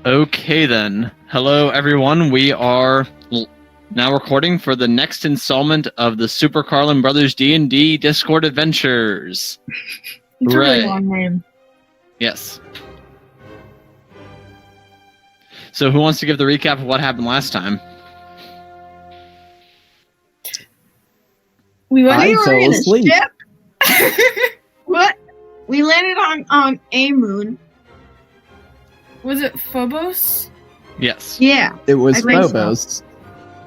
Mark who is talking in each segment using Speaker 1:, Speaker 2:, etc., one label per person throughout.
Speaker 1: Okay then. Hello everyone. We are now recording for the next installment of the SuperCarlinBrothers D&D Discord Adventures.
Speaker 2: It's a really
Speaker 1: Hooray.
Speaker 2: long name.
Speaker 1: Yes. So who wants to give the recap of what happened last time?
Speaker 2: We were
Speaker 3: fell
Speaker 2: in a
Speaker 3: asleep.
Speaker 2: ship. What? We landed on a moon. Was it Phobos?
Speaker 1: Yes.
Speaker 2: Yeah.
Speaker 3: It was
Speaker 2: I think so.
Speaker 3: Phobos.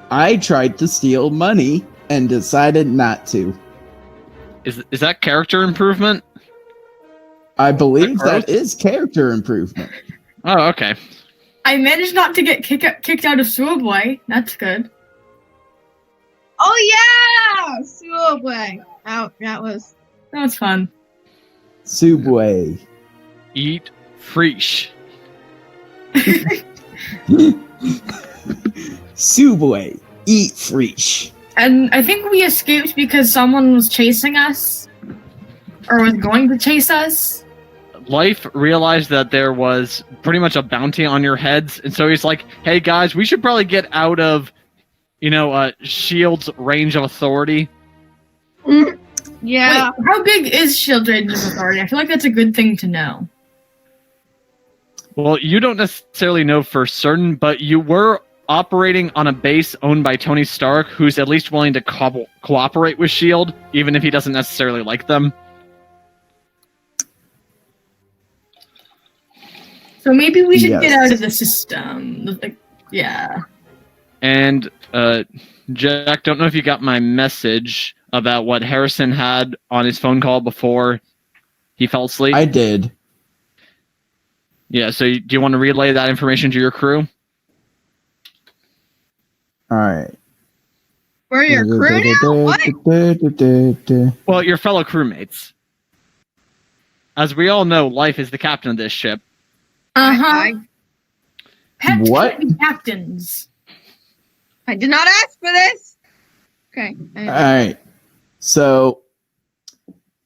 Speaker 3: I tried to steal money and decided not to.
Speaker 1: Is that character improvement?
Speaker 3: I believe
Speaker 1: Growth?
Speaker 3: that is character improvement.
Speaker 1: Oh, okay.
Speaker 2: I managed not to get kicked out of S.H.I.E.L.D. That's good. Oh yeah, S.H.I.E.L.D. That was fun.
Speaker 3: Subway.
Speaker 1: Eat fresh.
Speaker 3: Subway. Eat fresh.
Speaker 2: And I think we escaped because someone was chasing us, or was going to chase us.
Speaker 1: Life realized that there was pretty much a bounty on your heads, and so he's like, hey guys, we should probably get out of, S.H.I.E.L.D's range of authority.
Speaker 2: Yeah. Wait, how big is S.H.I.E.L.D. range of authority? I feel like that's a good thing to know.
Speaker 1: Well, you don't necessarily know for certain, but you were operating on a base owned by Tony Stark, who's at least willing to cooperate with S.H.I.E.L.D., even if he doesn't necessarily like them.
Speaker 2: So maybe we should get out of the system. Yeah.
Speaker 1: And, Jack, don't know if you got my message about what Harrison had on his phone call before he fell asleep.
Speaker 3: I did.
Speaker 1: Yeah, so do you want to relay that information to your crew?
Speaker 3: Alright.
Speaker 2: We're your crew now? What?
Speaker 1: Well, your fellow crewmates. As we all know, Life is the captain of this ship.
Speaker 2: Uh-huh. Pets
Speaker 3: What?
Speaker 2: can't be captains. I did not ask for this. Okay.
Speaker 3: Alright. So,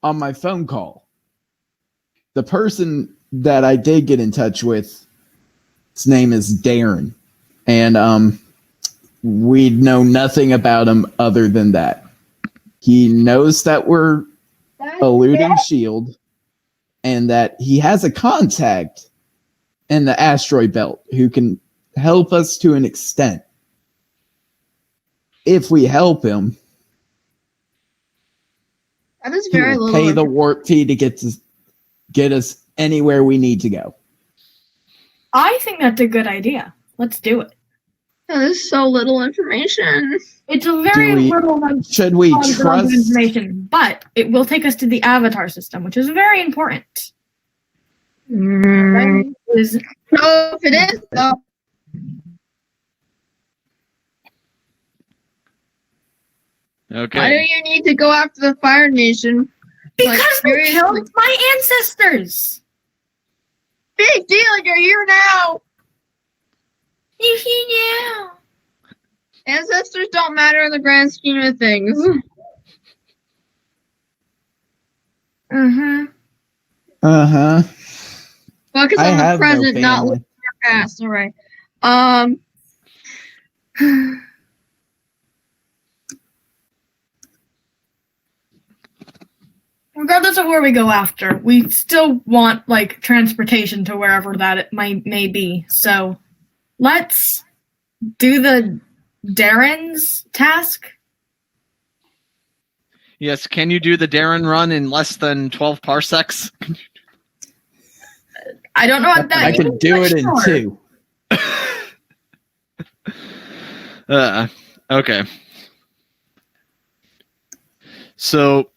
Speaker 3: on my phone call, the person that I did get in touch with, his name is Darren. And, we know nothing about him other than that. He knows that we're eluding S.H.I.E.L.D. and that he has a contact in the Asteroid Belt who can help us to an extent. If we help him,
Speaker 2: That is
Speaker 3: he
Speaker 2: very
Speaker 3: will
Speaker 2: little.
Speaker 3: pay the warp fee to get us anywhere we need to go.
Speaker 2: I think that's a good idea. Let's do it. That is so little information. It's a very little
Speaker 3: Should we trust?
Speaker 2: information, but it will take us to the avatar system, which is very important. If it is, though.
Speaker 1: Okay.
Speaker 2: Why do you need to go after the Fire Nation? Because they killed my ancestors! Big deal, you're here now! You're here now! Ancestors don't matter in the grand scheme of things. Uh-huh.
Speaker 3: Uh-huh.
Speaker 2: Focus
Speaker 3: I
Speaker 2: on
Speaker 3: have
Speaker 2: the present,
Speaker 3: no
Speaker 2: not
Speaker 3: family.
Speaker 2: looking at your past. Alright. Regardless of where we go after, we still want, transportation to wherever that it may be. So, let's do the Darren's task.
Speaker 1: Yes, can you do the Darren run in less than 12 parsecs?
Speaker 2: I don't know what that
Speaker 3: I can do it in 2.
Speaker 1: Okay. So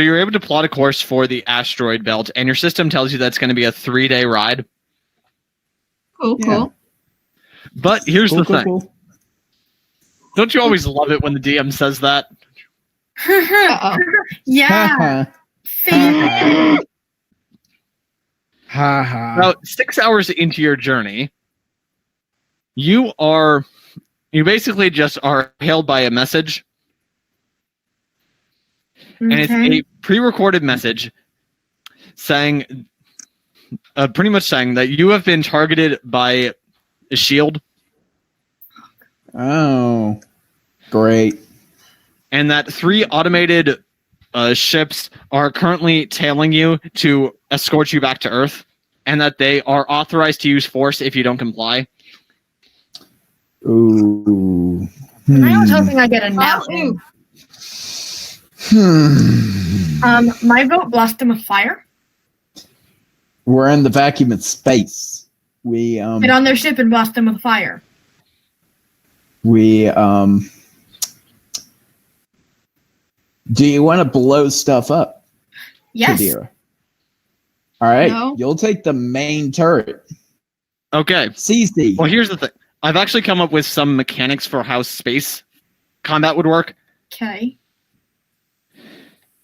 Speaker 1: you're able to plot a course for the Asteroid Belt, and your system tells you that's going to be a 3-day ride.
Speaker 2: Cool.
Speaker 3: Yeah.
Speaker 1: But here's the thing.
Speaker 3: Cool.
Speaker 1: Don't you always love it when the DM says that?
Speaker 2: Yeah.
Speaker 1: About 6 hours into your journey, you basically just are hailed by a message. And it's a pre-recorded message saying pretty much saying that you have been targeted by S.H.I.E.L.D.
Speaker 3: Oh, great.
Speaker 1: and that 3 automated ships are currently tailing you to escort you back to Earth, and that they are authorized to use force if you don't comply.
Speaker 3: Ooh.
Speaker 2: I was hoping I get a nap. My vote blast them with fire.
Speaker 3: We're in the vacuum of space. We
Speaker 2: Get on their ship and blast them with fire.
Speaker 3: Do you want to blow stuff up?
Speaker 2: Yes.
Speaker 3: Kadira? All right.
Speaker 2: No.
Speaker 3: You'll take the main turret.
Speaker 1: Okay.
Speaker 3: CC.
Speaker 1: Well, here's the thing. I've actually come up with some mechanics for how space combat would work.
Speaker 2: Okay.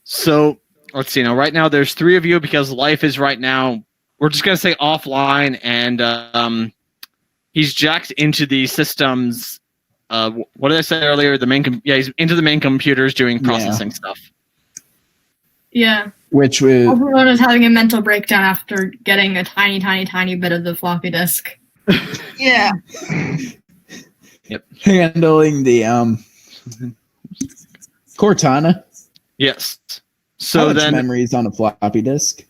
Speaker 1: So, let's see. Now, right now, there's 3 of you because life is right now, we're just going to say offline, and he's jacked into the system's, what did I say earlier? He's into the main computers doing processing stuff.
Speaker 2: Yeah.
Speaker 3: Which was...
Speaker 2: Everyone is having a mental breakdown after getting a tiny, tiny, tiny bit of the floppy disk. Yeah.
Speaker 1: Yep.
Speaker 3: Handling the Cortana.
Speaker 1: Yes.
Speaker 3: How
Speaker 1: So
Speaker 3: much
Speaker 1: then
Speaker 3: memory is on a floppy disk?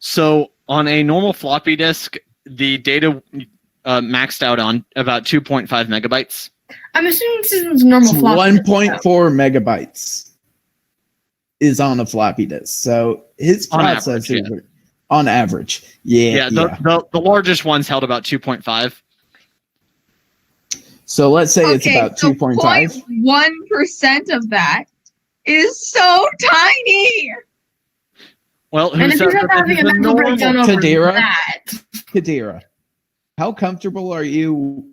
Speaker 1: So on a normal floppy disk, the data maxed out on about 2.5 megabytes.
Speaker 2: I'm assuming this is normal
Speaker 3: It's
Speaker 2: floppy disk.
Speaker 3: 1.4 megabytes is on a floppy disk. So his processors are on average. Yeah.
Speaker 1: The largest one's held about 2.5.
Speaker 3: So let's say it's about 2.5.
Speaker 4: 1% of that is so tiny.
Speaker 1: Well,
Speaker 2: And if you're not having a mental breakdown over that.
Speaker 3: Kadira, how comfortable are you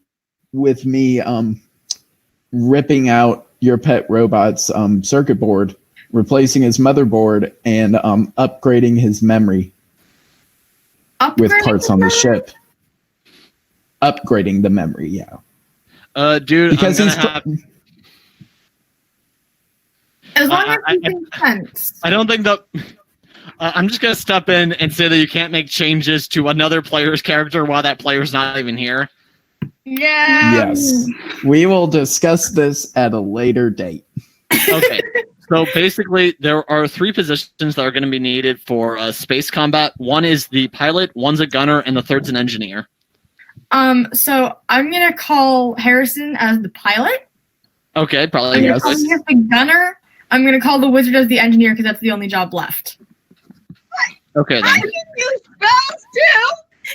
Speaker 3: with me ripping out your pet robot's circuit board, replacing his motherboard, and upgrading his memory with parts on the ship? Upgrading the memory, yeah.
Speaker 1: Dude,
Speaker 3: because
Speaker 1: I'm
Speaker 3: he's
Speaker 1: gonna have...
Speaker 2: As long as it makes sense.
Speaker 1: I don't think that... I'm just going to step in and say that you can't make changes to another player's character while that player's not even here.
Speaker 4: Yeah.
Speaker 3: Yes. We will discuss this at a later date.
Speaker 1: Okay. So basically, there are 3 positions that are going to be needed for space combat. One is the pilot, one's a gunner, and the third's an engineer.
Speaker 2: So I'm going to call Harrison as the pilot.
Speaker 1: Okay, probably.
Speaker 2: I'm going to call him as the gunner. I'm going to call the wizard as the engineer because that's the only job left.
Speaker 1: Okay, then.
Speaker 4: I can use spells too.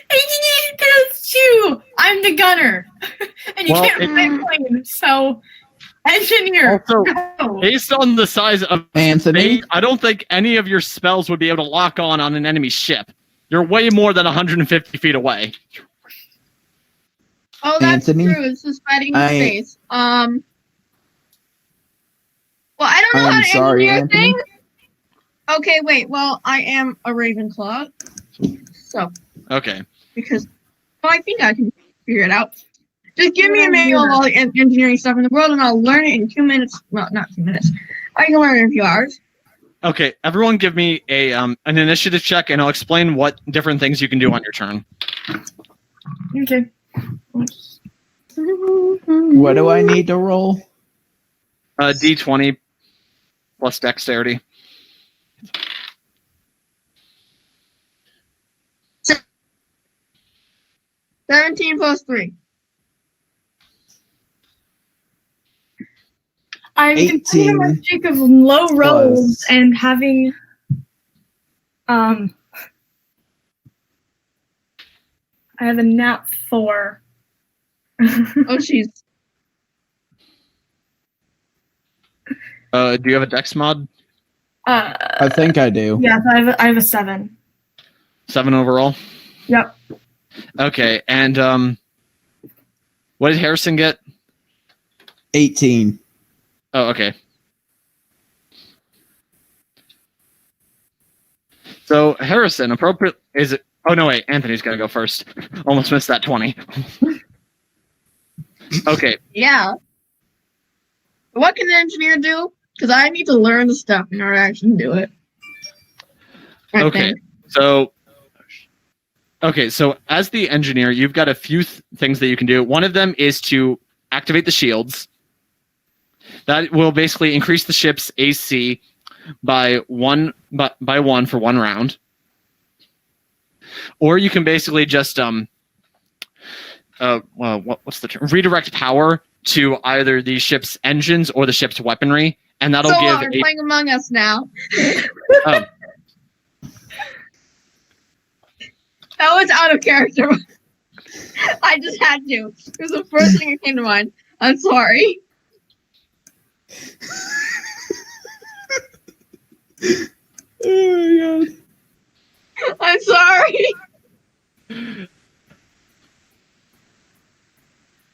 Speaker 2: I can use spells too. I'm the gunner. And you can't fly a plane, so engineer.
Speaker 1: Also,
Speaker 2: go.
Speaker 1: based on the size of
Speaker 3: Anthony,
Speaker 1: I don't think any of your spells would be able to lock on an enemy ship. You're way more than 150 feet away.
Speaker 4: Oh, that's
Speaker 3: Anthony,
Speaker 4: true. It's just fighting in space. Well, I don't know how to engineer things. Okay, wait. Well, I am a Ravenclaw. So.
Speaker 1: Okay.
Speaker 4: Because, well, I think I can figure it out. Just give me a manual of all the engineering stuff in the world, and I'll learn it in 2 minutes. Well, not 2 minutes. I can learn it in a few hours.
Speaker 1: Okay, everyone give me a an initiative check, and I'll explain what different things you can do on your turn.
Speaker 2: Okay.
Speaker 3: What do I need to roll?
Speaker 1: D20 plus dexterity.
Speaker 4: 17 plus 3.
Speaker 2: I'm
Speaker 3: 18
Speaker 2: continuing my streak of low rolls and having I have a nat 4.
Speaker 4: Oh, jeez.
Speaker 1: Do you have a dex mod?
Speaker 3: I think I do.
Speaker 2: Yeah, I have a 7.
Speaker 1: 7 overall?
Speaker 2: Yep.
Speaker 1: Okay, and what did Harrison get?
Speaker 3: 18.
Speaker 1: Oh, okay. So Harrison, appropriate is it? Oh no, wait, Anthony's gonna go first. Almost missed that 20. Okay.
Speaker 4: Yeah. What can an engineer do? Because I need to learn the stuff in order to actually do it.
Speaker 1: Okay. So, okay, so as the engineer, you've got a few things that you can do. One of them is to activate the shields. That will basically increase the ship's AC by one for 1 round. Or you can basically just what's the term? Redirect power to either the ship's engines or the ship's weaponry, and that'll give.
Speaker 4: We're playing Among Us now.
Speaker 1: Oh.
Speaker 4: That was out of character. I just had to. It was the first thing that came to mind. I'm sorry.
Speaker 3: Oh my god.
Speaker 4: I'm sorry.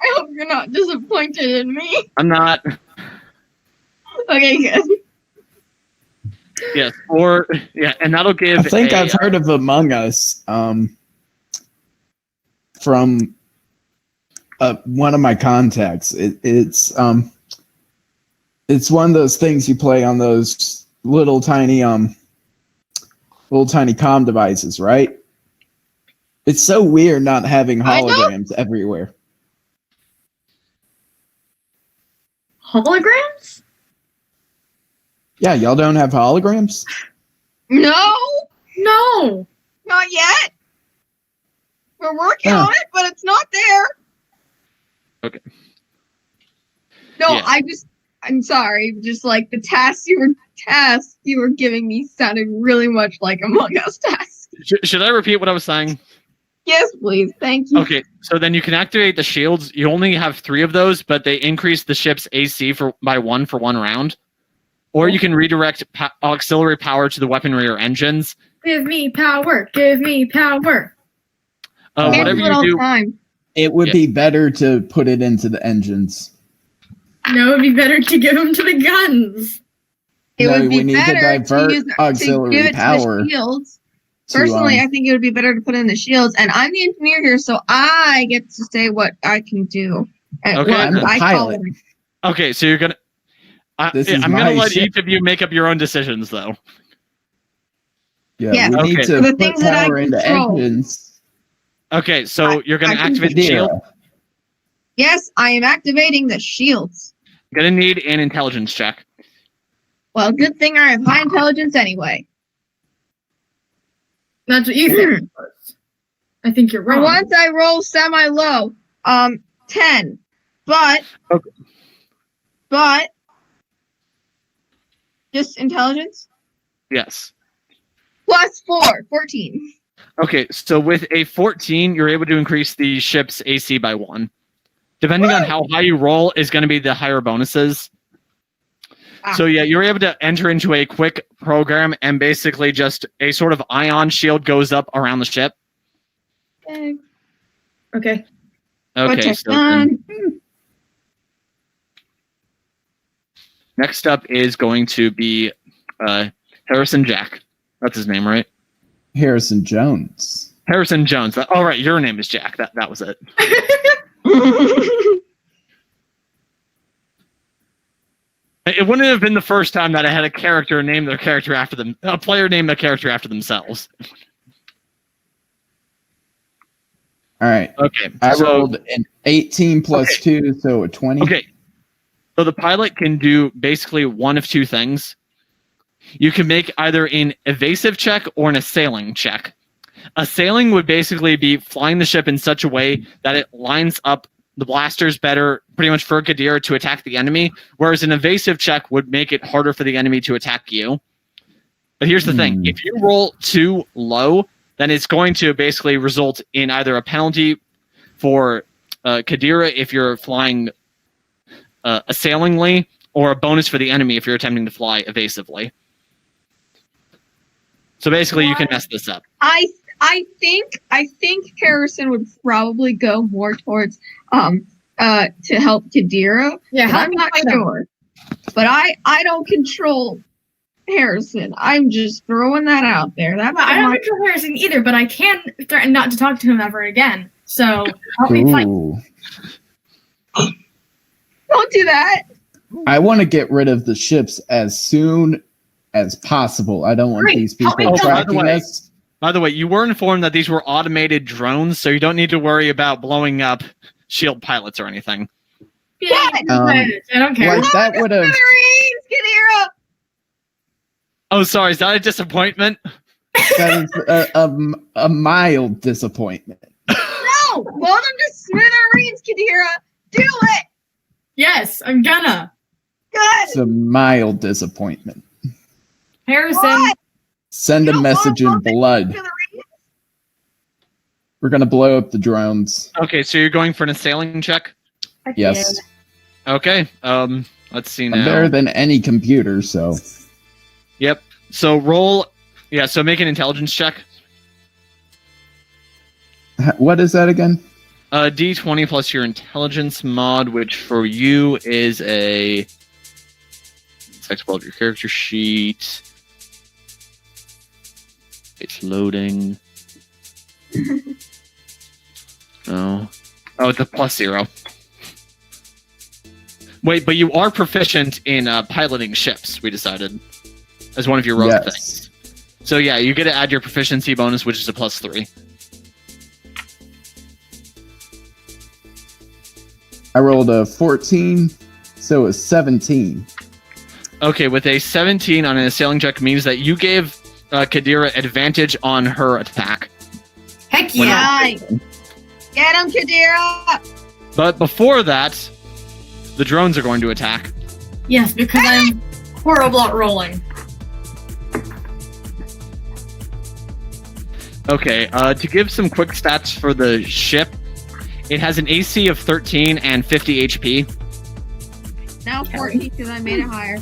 Speaker 4: I hope you're not disappointed in me.
Speaker 1: I'm not.
Speaker 4: Okay, good.
Speaker 1: Yes, and that'll give.
Speaker 3: I think I've heard of Among Us from one of my contacts. It's one of those things you play on those little tiny comm devices, right? It's so weird not having holograms everywhere.
Speaker 2: Holograms?
Speaker 3: Yeah, y'all don't have holograms?
Speaker 4: No,
Speaker 2: No.
Speaker 4: not yet. We're working on it, but it's not there.
Speaker 1: Okay.
Speaker 4: No,
Speaker 1: Yeah.
Speaker 4: I'm sorry. Just like the tasks you were giving me sounded really much like Among Us tasks.
Speaker 1: Should I repeat what I was saying?
Speaker 4: Yes, please. Thank you.
Speaker 1: Okay, so then you can activate the shields. You only have 3 of those, but they increase the ship's AC by 1 for 1 round. Or you can redirect auxiliary power to the weaponry or engines.
Speaker 2: Give me power. Give me power.
Speaker 1: Whatever you do.
Speaker 4: Time.
Speaker 3: It would be better to put it into the engines.
Speaker 2: No, it'd be better to give them to the guns.
Speaker 4: It would be
Speaker 3: we need
Speaker 4: better
Speaker 3: to divert auxiliary
Speaker 4: give it
Speaker 3: power.
Speaker 4: to the shields. Personally, I think it would be better to put in the shields, and I'm the engineer here, so I get to say what I can do. And
Speaker 1: Okay,
Speaker 3: I'm the pilot.
Speaker 1: Okay, so you're gonna. I'm gonna let each of you make up your own decisions, though.
Speaker 3: Yeah, we need to
Speaker 4: the
Speaker 3: put
Speaker 4: things that I
Speaker 3: power into
Speaker 4: control.
Speaker 3: engines.
Speaker 1: Okay, so you're gonna
Speaker 4: I
Speaker 1: activate the shield.
Speaker 4: Yes, I am activating the shields.
Speaker 1: You're gonna need an intelligence check.
Speaker 4: Well, good thing I have high intelligence anyway.
Speaker 2: That's what you think. it was. I think you're
Speaker 4: For
Speaker 2: wrong.
Speaker 4: once, I roll semi-low. 10. But just intelligence?
Speaker 1: Yes.
Speaker 4: Plus 4, 14.
Speaker 1: Okay, so with a 14, you're able to increase the ship's AC by 1. Depending on how high you roll is going to be the higher bonuses. So yeah, you're able to enter into a quick program, and basically just a sort of ion shield goes up around the ship.
Speaker 2: Okay.
Speaker 1: Okay, so next up is going to be Harrison Jack. That's his name, right?
Speaker 3: Harrison Jones.
Speaker 1: Harrison Jones. Oh, right, your name is Jack. That was it. It wouldn't have been the first time that I had a character name their character after them. A player name a character after themselves.
Speaker 3: All right.
Speaker 1: Okay.
Speaker 3: I rolled an 18 plus 2, so a 20.
Speaker 1: Okay. So the pilot can do basically one of 2 things. You can make either an evasive check or an assailing check. Assailing would basically be flying the ship in such a way that it lines up the blasters better, pretty much for Qadira to attack the enemy, whereas an evasive check would make it harder for the enemy to attack you. But here's the thing. If you roll too low, then it's going to basically result in either a penalty for Qadira if you're flying assailingly, or a bonus for the enemy if you're attempting to fly evasively. So basically, you can mess this up.
Speaker 4: I think Harrison would probably go more towards to help Qadira.
Speaker 2: Yeah,
Speaker 4: I'm not sure. But I don't control Harrison. I'm just throwing that out there.
Speaker 2: I don't control Harrison either, but I can threaten not to talk to him ever again. So help me fight.
Speaker 4: Don't do that.
Speaker 3: I want to get rid of the ships as soon as possible. I don't want these people tracking us.
Speaker 1: By the way, you were informed that these were automated drones, so you don't need to worry about blowing up S.H.I.E.L.D. pilots or anything.
Speaker 2: Yeah, I don't care.
Speaker 3: Like that would have.
Speaker 4: Kadira!
Speaker 1: Oh, sorry, is that a disappointment?
Speaker 3: That is a mild disappointment.
Speaker 4: No! Blow them to smithereens, Kadira! Do it!
Speaker 2: Yes, I'm gonna.
Speaker 4: Good!
Speaker 3: It's a mild disappointment.
Speaker 2: Harrison.
Speaker 4: What?
Speaker 3: Send a
Speaker 4: You
Speaker 3: message in
Speaker 4: don't want
Speaker 3: blood.
Speaker 4: smithereens?
Speaker 3: We're gonna blow up the drones.
Speaker 1: Okay, so you're going for an assailing check?
Speaker 3: Yes.
Speaker 1: Okay, let's see now.
Speaker 3: I'm better than any computer, so.
Speaker 1: Yep. So roll... Yeah, so make an intelligence check.
Speaker 3: What is that again?
Speaker 1: D20 plus your intelligence mod, which for you is a... Sex of your character sheet. It's loading. No. Oh, it's a +0. Wait, but you are proficient in piloting ships, we decided. As one of your rogue things. So yeah, you get to add your proficiency bonus, which is a +3.
Speaker 3: I rolled a 14, so a 17.
Speaker 1: Okay, with a 17 on an assailing check means that you gave Kadira advantage on her attack.
Speaker 2: Heck yeah.
Speaker 4: Get him, Kadira!
Speaker 1: But before that, the drones are going to attack.
Speaker 2: Yes, because I'm horrible at rolling.
Speaker 1: Okay, to give some quick stats for the ship, it has an AC of 13 and 50 HP.
Speaker 4: Now 14 because I made it higher.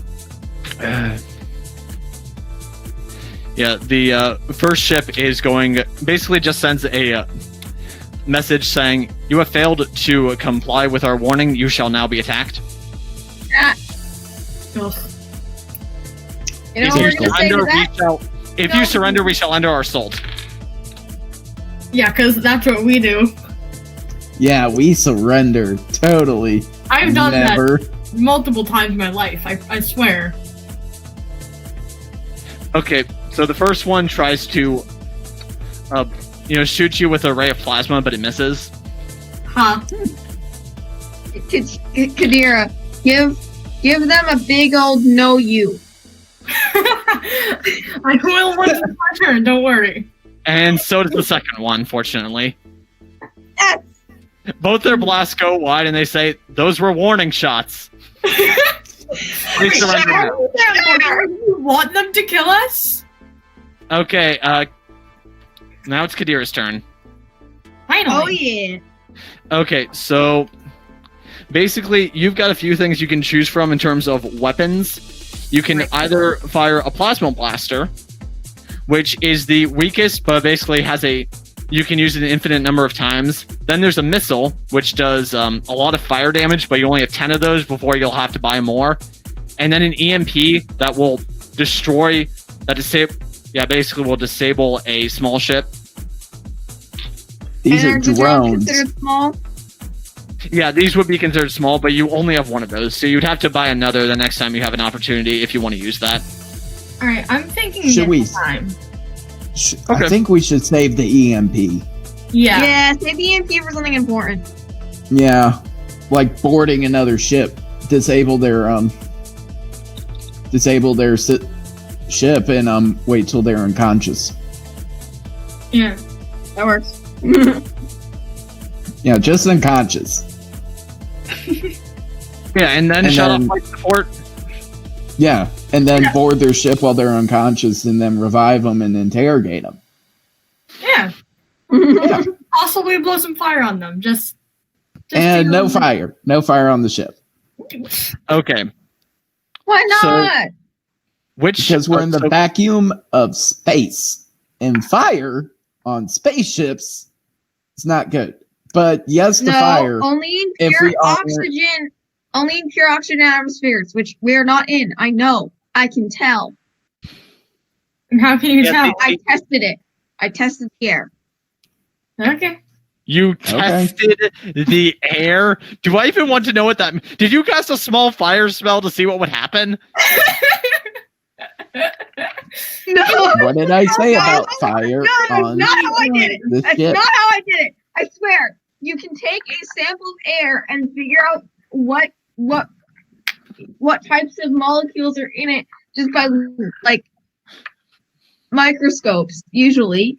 Speaker 1: Yeah, the first ship is going... Basically just sends a message saying, you have failed to comply with our warning. You shall now be attacked.
Speaker 2: Ugh.
Speaker 4: You know what we're gonna say to that?
Speaker 1: If you surrender, we shall end our assault.
Speaker 2: Yeah, because that's what we do.
Speaker 3: Yeah, we surrender. Totally.
Speaker 2: I've done
Speaker 3: Never.
Speaker 2: that multiple times in my life, I swear.
Speaker 1: Okay, so the first one tries to, shoot you with a ray of plasma, but it misses.
Speaker 2: Huh.
Speaker 4: Kadira, give them a big old no you.
Speaker 2: I will once it's my turn, don't worry.
Speaker 1: And so does the second one, fortunately.
Speaker 4: Yes.
Speaker 1: Both their blasts go wide, and they say, those were warning shots. They surrender now.
Speaker 2: You want them to kill us?
Speaker 1: Okay, now it's Kadira's turn.
Speaker 2: Finally.
Speaker 4: Oh yeah.
Speaker 1: Okay, so basically, you've got a few things you can choose from in terms of weapons. You can either fire a plasma blaster, which is the weakest, but basically has you can use it an infinite number of times. Then there's a missile, which does a lot of fire damage, but you only have 10 of those before you'll have to buy more. And then an EMP that will destroy, basically will disable a small ship.
Speaker 3: These are drones.
Speaker 4: Considered small?
Speaker 1: Yeah, these would be considered small, but you only have one of those, so you'd have to buy another the next time you have an opportunity if you want to use that.
Speaker 2: Alright, I'm thinking
Speaker 3: Should we-
Speaker 2: time.
Speaker 1: Okay.
Speaker 3: I think we should save the EMP.
Speaker 2: Yeah.
Speaker 4: Yeah, save the EMP for something important.
Speaker 3: Yeah, like boarding another ship, disable their ship, and wait till they're unconscious.
Speaker 2: Yeah.
Speaker 4: That works.
Speaker 3: Yeah, just unconscious.
Speaker 1: Yeah, and then shut off
Speaker 3: then-
Speaker 1: life support.
Speaker 3: Yeah, and then board their ship while they're unconscious, and then revive them and interrogate them.
Speaker 2: Yeah.
Speaker 3: Yeah.
Speaker 2: Also, we blow some fire on them. Just
Speaker 3: And no fire on the ship,
Speaker 1: Okay.
Speaker 4: Why not?
Speaker 1: So-
Speaker 3: because we're in the vacuum of space, and fire on spaceships is not good. But yes, the fire.
Speaker 4: Only in
Speaker 3: if
Speaker 4: pure
Speaker 3: we are-
Speaker 4: oxygen. Only in pure oxygen atmospheres, which we're not in. I know. I can tell.
Speaker 2: And how can you
Speaker 1: Yeah,
Speaker 2: tell?
Speaker 4: I tested it. I tested the air.
Speaker 2: Okay.
Speaker 1: You tested the air? Do I even want to know what that means? Did you cast a small fire spell to see what would happen?
Speaker 4: No.
Speaker 3: What did I say about fire
Speaker 4: No, that's
Speaker 3: on
Speaker 4: not how I did it.
Speaker 3: this
Speaker 4: That's
Speaker 3: ship?
Speaker 4: not how I did it. I swear. You can take a sample of air and figure out what types of molecules are in it just by like microscopes, usually.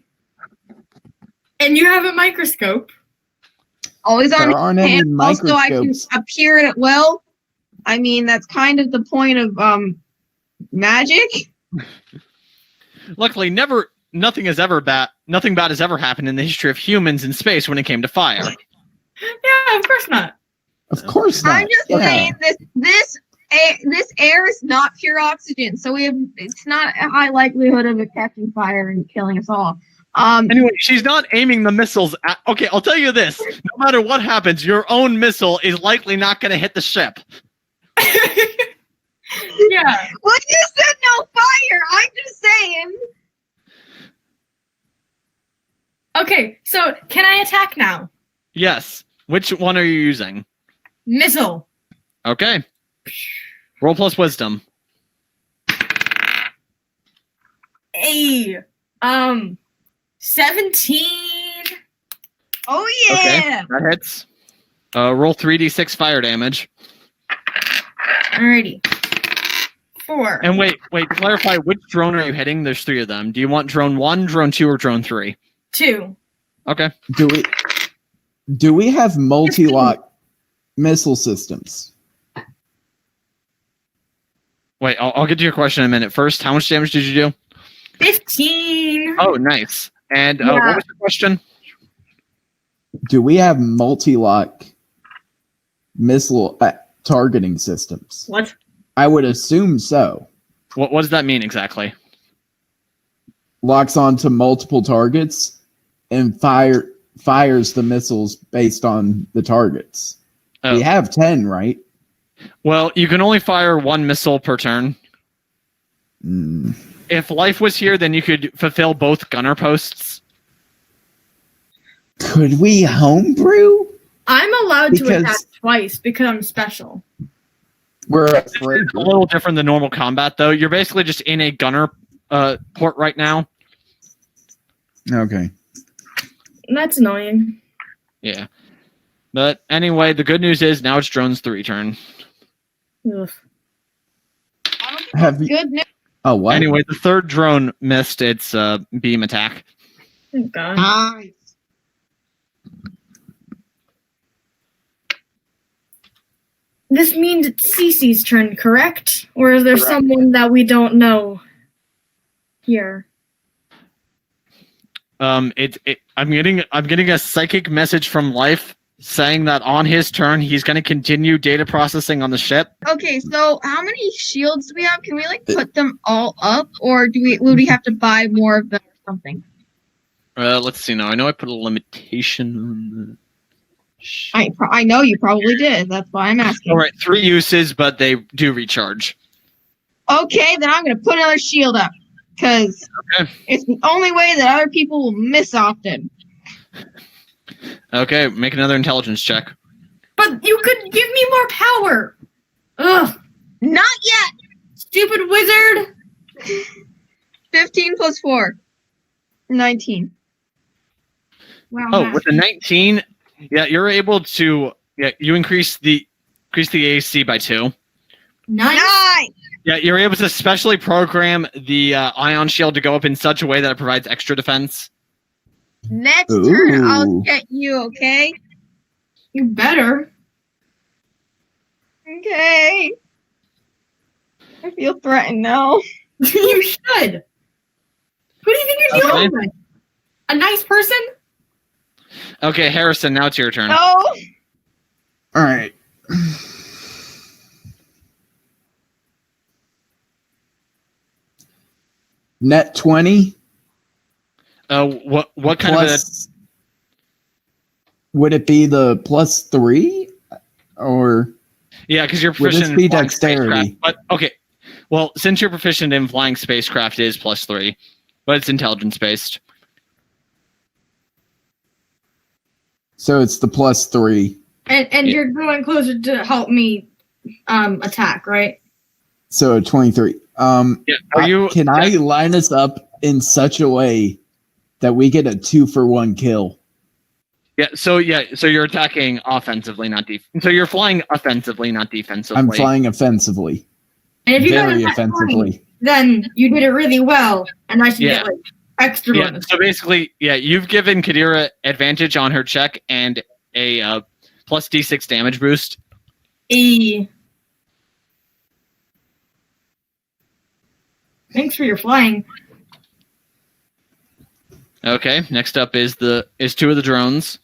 Speaker 2: And you have a microscope.
Speaker 4: Always on
Speaker 3: There aren't any
Speaker 4: hand. Also, I can
Speaker 3: microscopes.
Speaker 4: appear at will. I mean, that's kind of the point of magic.
Speaker 1: Luckily, nothing bad has ever happened in the history of humans in space when it came to fire.
Speaker 2: Yeah, of course not.
Speaker 3: Of course not.
Speaker 4: I'm just saying this air is not pure oxygen, so it's not a high likelihood of it catching fire and killing us all.
Speaker 1: Anyway, she's not aiming the missiles at... Okay, I'll tell you this. No matter what happens, your own missile is likely not going to hit the ship.
Speaker 2: Yeah.
Speaker 4: Well, you said no fire. I'm just saying.
Speaker 2: Okay, so can I attack now?
Speaker 1: Yes. Which one are you using?
Speaker 2: Missile.
Speaker 1: Okay. Roll plus wisdom.
Speaker 2: Hey. 17.
Speaker 4: Oh yeah.
Speaker 1: Okay, that hits. Roll 3d6 fire damage.
Speaker 2: Alrighty. 4.
Speaker 1: And wait, clarify which drone are you hitting? There's 3 of them. Do you want drone 1, drone 2, or drone 3?
Speaker 2: 2.
Speaker 1: Okay.
Speaker 3: Do we have multi-lock missile systems?
Speaker 1: Wait, I'll get to your question in a minute. First, how much damage did you do?
Speaker 2: 15.
Speaker 1: Oh, nice. And
Speaker 2: Yeah.
Speaker 1: what was your question?
Speaker 3: Do we have multi-lock missile targeting systems?
Speaker 2: What?
Speaker 3: I would assume so.
Speaker 1: What does that mean exactly?
Speaker 3: Locks onto multiple targets and fires the missiles based on the targets.
Speaker 1: Oh.
Speaker 3: We have 10, right?
Speaker 1: Well, you can only fire 1 missile per turn. If life was here, then you could fulfill both gunner posts.
Speaker 3: Could we homebrew?
Speaker 2: I'm allowed to
Speaker 3: Because-
Speaker 2: attack twice because I'm special.
Speaker 3: We're afraid.
Speaker 1: It's a little different than normal combat, though. You're basically just in a gunner port right now.
Speaker 3: Okay.
Speaker 2: That's annoying.
Speaker 1: Yeah. But anyway, the good news is now it's drone's 3 turn.
Speaker 2: Ugh.
Speaker 3: Have you?
Speaker 4: Good news.
Speaker 3: Oh, what?
Speaker 1: Anyway, the 3rd drone missed its beam attack.
Speaker 2: Oh, God.
Speaker 4: Nice.
Speaker 2: This means it's Cece's turn, correct? Or is there
Speaker 1: Correct.
Speaker 2: someone that we don't know here?
Speaker 1: I'm getting a psychic message from life saying that on his turn he's going to continue data processing on the ship.
Speaker 4: Okay, so how many shields do we have? Can we like put them all up, or would we have to buy more of them or something?
Speaker 1: Let's see now. I know I put a limitation on the.
Speaker 4: I know you probably did. That's why I'm asking.
Speaker 1: All right, 3 uses, but they do recharge.
Speaker 4: Okay, then I'm gonna put another shield up because
Speaker 1: Okay.
Speaker 4: it's the only way that other people will miss often.
Speaker 1: Okay, make another intelligence check.
Speaker 2: But you could give me more power! Ugh!
Speaker 4: Not yet.
Speaker 2: Stupid wizard!
Speaker 4: 15 plus 4. 19.
Speaker 2: Wow.
Speaker 1: Oh,
Speaker 2: Matt.
Speaker 1: with the 19, yeah, you're able to. Yeah, you increase the AC by 2.
Speaker 2: Nice!
Speaker 4: Nice.
Speaker 1: Yeah, you're able to specially program the ion shield to go up in such a way that it provides extra defense.
Speaker 4: Next turn, I'll
Speaker 3: Ooh.
Speaker 4: get you, okay?
Speaker 2: You better.
Speaker 4: Okay. I feel threatened now.
Speaker 2: You should! Who do you think you're dealing with? A nice person?
Speaker 1: Okay, Harrison, now it's your turn.
Speaker 4: No.
Speaker 3: All right. Net 20
Speaker 1: What kind of a?
Speaker 3: plus. Would it be the +3 or
Speaker 1: Yeah, because you're
Speaker 3: would this
Speaker 1: proficient
Speaker 3: be
Speaker 1: in flying
Speaker 3: dexterity?
Speaker 1: spacecraft. But okay, well, since you're proficient in flying spacecraft, it is +3, but it's intelligence based.
Speaker 3: So it's the +3.
Speaker 2: And
Speaker 1: Yeah.
Speaker 2: you're going closer to help me attack, right?
Speaker 3: So 23. Can I line us up in such a way that we get a 2-for-1 kill?
Speaker 1: So you're attacking offensively, not defensively. So you're flying offensively, not defensively.
Speaker 3: I'm flying offensively.
Speaker 2: And if you
Speaker 3: Very
Speaker 2: got
Speaker 3: offensively.
Speaker 2: then you did it really well, and I should get like extra bonus.
Speaker 1: So basically, you've given Kadira advantage on her check and a plus D6 damage boost.
Speaker 2: Thanks for your flying.
Speaker 1: Okay, next up is 2 of the drones.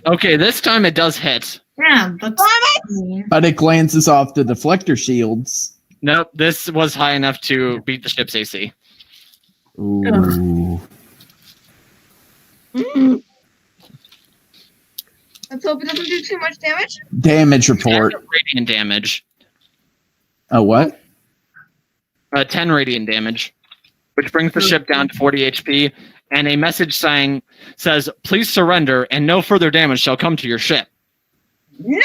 Speaker 1: Okay, this time it does hit.
Speaker 2: Yeah,
Speaker 3: But it glances off the deflector shields.
Speaker 1: Nope, this was high enough to beat the ship's AC.
Speaker 3: Ooh.
Speaker 4: Let's hope it doesn't do too much damage.
Speaker 3: Damage report.
Speaker 1: 10 radiant damage.
Speaker 3: Oh, what?
Speaker 1: 10 radiant damage, which brings the ship down to 40 HP, and a message says, "Please surrender, and no further damage shall come to your ship."
Speaker 4: No!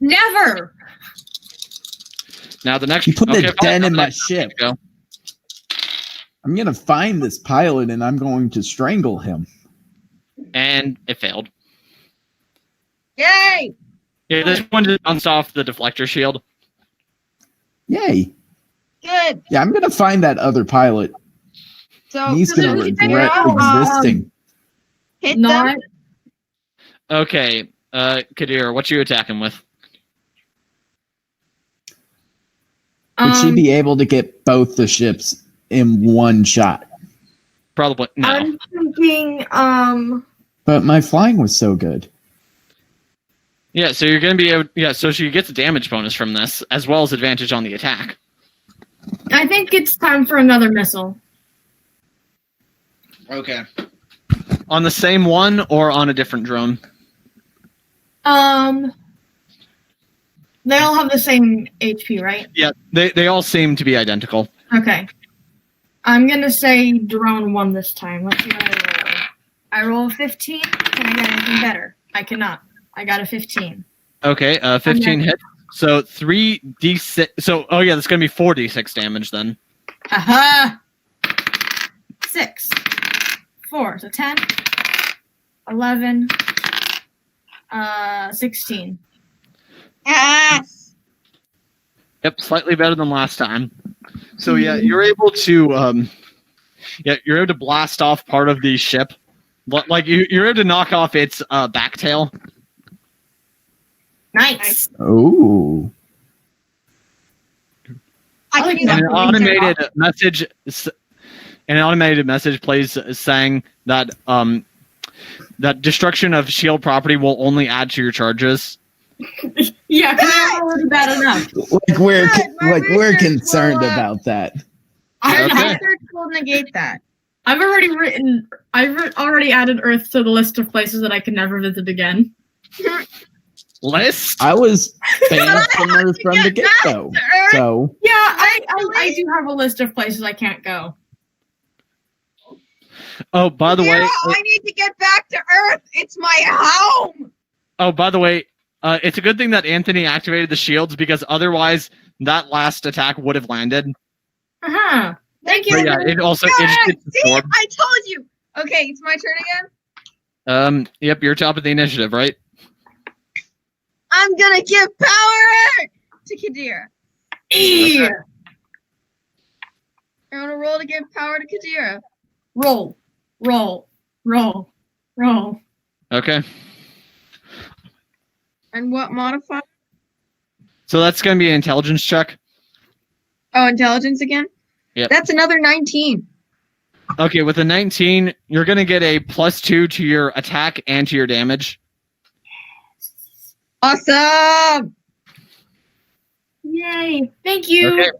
Speaker 2: Never!
Speaker 1: Now the next...
Speaker 3: You put
Speaker 1: okay,
Speaker 3: the den in my ship.
Speaker 1: Go.
Speaker 3: I'm going to find this pilot, and I'm going to strangle him.
Speaker 1: And it failed.
Speaker 4: Yay!
Speaker 1: Yeah, this one just bounced off the deflector shield.
Speaker 3: Yay.
Speaker 4: Good.
Speaker 3: Yeah, I'm going to find that other pilot.
Speaker 4: So
Speaker 3: He's going to regret
Speaker 2: now,
Speaker 3: existing.
Speaker 4: hit them.
Speaker 1: Okay, Kadir, what you attacking with?
Speaker 3: Would she be able to get both the ships in one shot?
Speaker 1: Probably no.
Speaker 2: I'm thinking,
Speaker 3: But my flying was so good.
Speaker 1: Yeah, so you're going to be able... Yeah, so she gets a damage bonus from this, as well as advantage on the attack.
Speaker 2: I think it's time for another missile.
Speaker 1: Okay. On the same one or on a different drone?
Speaker 2: They all have the same HP, right?
Speaker 1: Yeah, they all seem to be identical.
Speaker 2: Okay. I'm gonna say drone 1 this time. Let's see what I roll. I roll a 15. Can I get anything better? I cannot. I got a 15.
Speaker 1: Okay, 15 hits. So 3d6. So, oh yeah, that's going to be 4d6 damage then.
Speaker 2: Aha! 6. 4. So 10. 11. 16.
Speaker 4: Yes.
Speaker 1: Yep, slightly better than last time. So yeah, you're able to you're able to blast off part of the ship. Like you're able to knock off its back tail.
Speaker 2: Nice.
Speaker 3: Oh.
Speaker 1: And an automated message plays saying that that destruction of S.H.I.E.L.D. property will only add to your charges.
Speaker 2: Yeah, because I'm already bad enough.
Speaker 3: We're concerned about that.
Speaker 4: My search will negate that.
Speaker 2: I've already added Earth to the list of places that I can never visit again.
Speaker 1: List?
Speaker 3: I was banned from Earth from the get-go. So
Speaker 2: yeah, I do have a list of places I can't go.
Speaker 1: Oh, by the way,
Speaker 4: I need to get back to Earth. It's my home.
Speaker 1: Oh, by the way, it's a good thing that Anthony activated the shields because otherwise that last attack would have landed.
Speaker 2: Uh-huh. Thank you.
Speaker 1: But yeah, it also
Speaker 4: See,
Speaker 1: it
Speaker 4: I told you. Okay, it's my turn again.
Speaker 1: Yep, you're top of the initiative, right?
Speaker 4: I'm gonna give power to Kadira.
Speaker 2: Okay.
Speaker 4: I'm gonna roll to give power to Kadira.
Speaker 2: Roll.
Speaker 1: Okay.
Speaker 4: And what modifier?
Speaker 1: So that's going to be an intelligence check.
Speaker 4: Oh, intelligence again?
Speaker 1: Yep.
Speaker 4: That's another 19.
Speaker 1: Okay, with a 19, you're going to get a +2 to your attack and to your damage.
Speaker 4: Awesome!
Speaker 2: Yay. Thank you.
Speaker 1: Okay.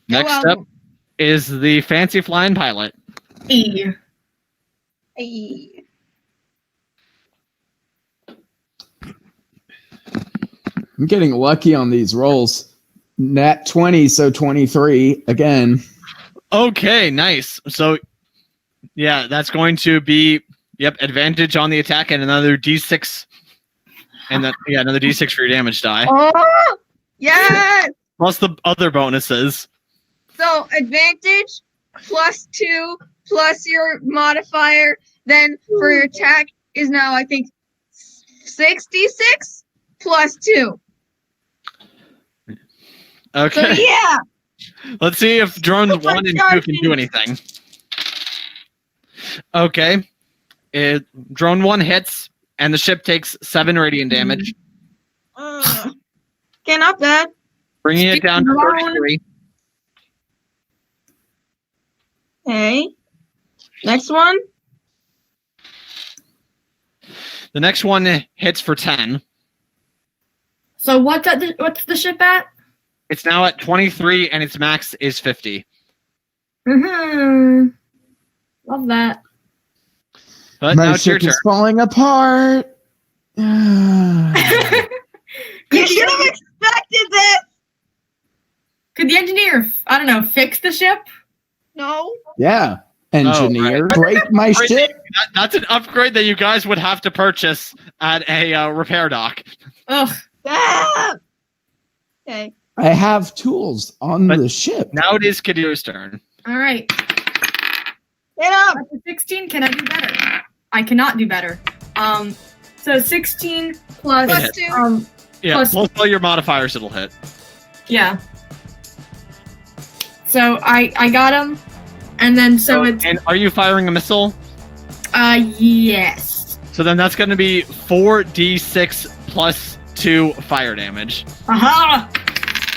Speaker 1: Next up is the fancy flying pilot.
Speaker 2: Hey.
Speaker 4: Hey.
Speaker 3: I'm getting lucky on these rolls. Nat 20, so 23 again.
Speaker 1: Okay, nice. So, yeah, that's going to be advantage on the attack and another d6, and then another d6 for your damage die.
Speaker 4: Oh, yes!
Speaker 1: plus the other bonuses.
Speaker 4: So advantage +2 plus your modifier. Then for your attack is now I think 66 +2.
Speaker 1: Okay.
Speaker 4: So yeah.
Speaker 1: Let's see if drones 1 and 2 can do anything. Okay. Drone 1 hits, and the ship takes 7 radiant damage,
Speaker 4: Okay, not bad.
Speaker 1: bringing it down to 33.
Speaker 4: Okay. Next one.
Speaker 1: The next one hits for 10.
Speaker 2: So what's the ship at?
Speaker 1: It's now at 23, and its max is 50.
Speaker 2: Mm-hmm. Love that.
Speaker 1: But
Speaker 3: My
Speaker 1: now it's your
Speaker 3: ship
Speaker 1: turn.
Speaker 3: is falling apart.
Speaker 4: You should have expected this.
Speaker 2: Could the engineer, I don't know, fix the ship?
Speaker 4: No.
Speaker 3: Yeah. Engineer, break my ship.
Speaker 1: That's an upgrade that you guys would have to purchase at a repair dock.
Speaker 2: Ugh.
Speaker 4: Ah! Okay.
Speaker 3: I have tools on the ship.
Speaker 1: Now it is Kadir's turn.
Speaker 2: All right.
Speaker 4: Get up.
Speaker 2: Up to 16, can I do better? I cannot do better. So 16 plus
Speaker 1: +2. Yeah,
Speaker 2: plus
Speaker 1: all your modifiers it'll hit.
Speaker 2: yeah. So I got him, and then so it's
Speaker 1: And are you firing a missile?
Speaker 2: yes.
Speaker 1: So then that's going to be 4d6 plus 2 fire damage.
Speaker 2: Aha!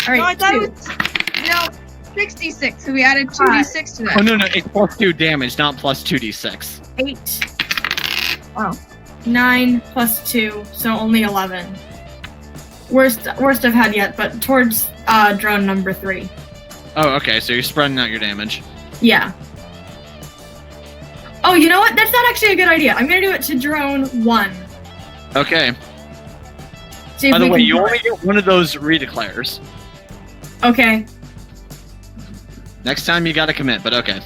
Speaker 2: All
Speaker 4: No, I
Speaker 2: right.
Speaker 4: thought
Speaker 2: two.
Speaker 4: it was 66. So we added 2d6 to that.
Speaker 1: Oh no, it's plus 2 damage, not plus 2d6.
Speaker 2: 8.
Speaker 4: Wow.
Speaker 2: 9 plus 2, so only 11. Worst I've had yet, but towards drone number 3.
Speaker 1: Oh, okay, so you're spreading out your damage.
Speaker 2: Yeah. Oh, you know what? That's not actually a good idea. I'm gonna do it to drone 1.
Speaker 1: Okay.
Speaker 2: See if
Speaker 1: By the
Speaker 2: we
Speaker 1: way,
Speaker 2: can
Speaker 1: you
Speaker 2: do
Speaker 1: only
Speaker 2: it.
Speaker 1: get one of those redeclares.
Speaker 2: Okay.
Speaker 1: Next time you gotta commit, but okay.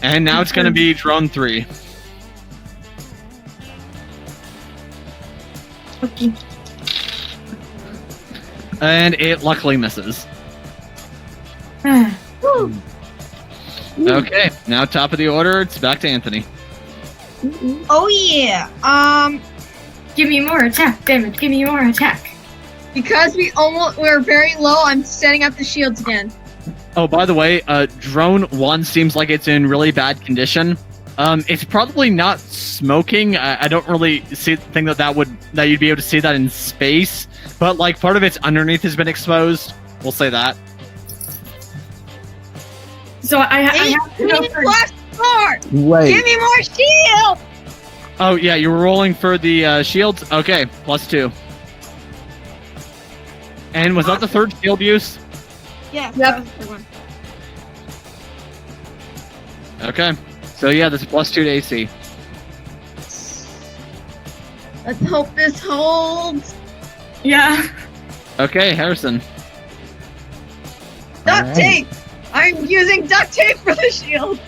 Speaker 1: And now it's gonna be drone 3.
Speaker 2: Okay.
Speaker 1: And it luckily misses. Okay, now top of the order, it's back to Anthony.
Speaker 4: Oh yeah.
Speaker 2: Give me more attack damage. Give me more attack.
Speaker 4: Because we're very low, I'm setting up the shields again.
Speaker 1: Oh, by the way, drone 1 seems like it's in really bad condition. It's probably not smoking. I don't really think that you'd be able to see that in space. But like part of its underneath has been exposed. We'll say that.
Speaker 2: So I have to go
Speaker 4: 18
Speaker 2: for
Speaker 4: plus 4.
Speaker 3: Wait.
Speaker 4: Give me more shield.
Speaker 1: Oh yeah, you were rolling for the shields. Okay, plus 2. And was that the third shield use?
Speaker 4: Yes.
Speaker 2: Yep.
Speaker 4: That was the third one.
Speaker 1: Okay. So yeah, that's plus 2 to AC.
Speaker 4: Let's hope this holds.
Speaker 2: yeah.
Speaker 1: Okay, Harrison.
Speaker 4: Duct
Speaker 3: Alright.
Speaker 4: tape. I'm using duct tape for the shield.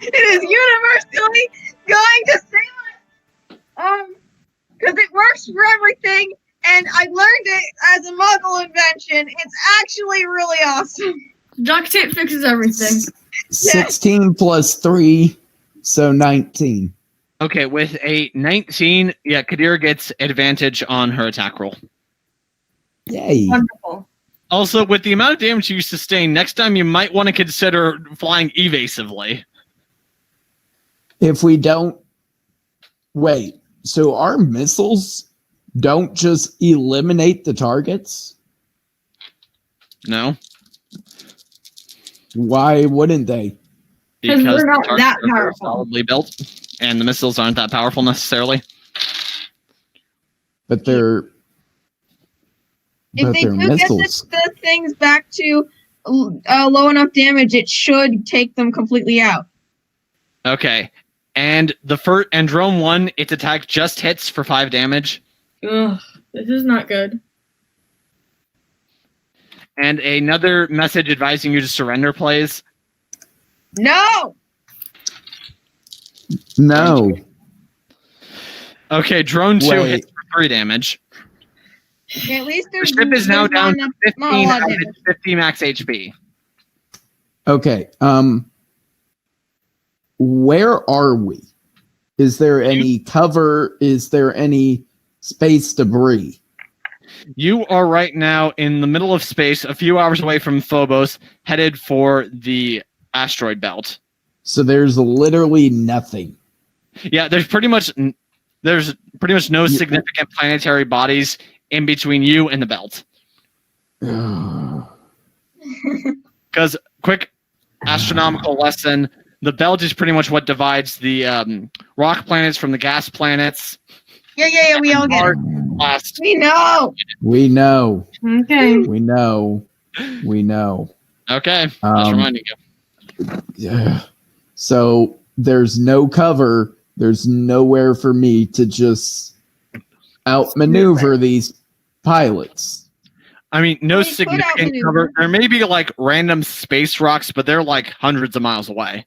Speaker 4: It is universally going to save us. Because it works for everything, and I learned it as a Muggle invention. It's actually really awesome.
Speaker 2: Duct tape fixes everything.
Speaker 3: 16 plus 3, so 19.
Speaker 1: Okay, with a 19, yeah, Kadir gets advantage on her attack roll.
Speaker 3: Yay.
Speaker 2: Wonderful.
Speaker 1: Also, with the amount of damage you sustain, next time you might want to consider flying evasively.
Speaker 3: If we don't... Wait, so our missiles don't just eliminate the targets?
Speaker 1: No?
Speaker 3: Why wouldn't they?
Speaker 2: Because we're not
Speaker 1: the
Speaker 2: that
Speaker 1: targets are
Speaker 2: powerful.
Speaker 1: solidly built, and the missiles aren't that powerful necessarily.
Speaker 3: But they're...
Speaker 4: If
Speaker 3: But
Speaker 4: they
Speaker 3: they're
Speaker 4: do get
Speaker 3: missiles.
Speaker 4: the things back to low enough damage, it should take them completely out.
Speaker 1: Okay. And and drone 1, its attack just hits for 5 damage.
Speaker 2: Ugh, this is not good.
Speaker 1: And another message advising you to surrender plays.
Speaker 4: No!
Speaker 3: No.
Speaker 1: Okay, drone 2
Speaker 3: Wait.
Speaker 1: hits for 3 damage.
Speaker 4: Okay, at least
Speaker 1: The
Speaker 4: there's
Speaker 1: ship is now down to
Speaker 4: not
Speaker 1: 15
Speaker 4: a lot
Speaker 1: out
Speaker 4: of
Speaker 1: of its 50 max HP.
Speaker 3: Okay. Where are we? Is there any cover? Is there any space debris?
Speaker 1: You are right now in the middle of space, a few hours away from Phobos, headed for the Asteroid Belt.
Speaker 3: So there's literally nothing.
Speaker 1: Yeah, there's pretty much no significant planetary bodies in between you and the belt. Because, quick astronomical lesson, the belt is pretty much what divides the rock planets from the gas planets.
Speaker 4: Yeah, we all get it.
Speaker 1: Last.
Speaker 4: We know.
Speaker 3: We know.
Speaker 2: Okay.
Speaker 3: We know. We know.
Speaker 1: Okay, just reminding you.
Speaker 3: Yeah. So there's no cover. There's nowhere for me to just outmaneuver these pilots.
Speaker 1: I mean, no
Speaker 4: Well, you could
Speaker 1: significant
Speaker 4: outmaneuver.
Speaker 1: cover. There may be like random space rocks, but they're like hundreds of miles away.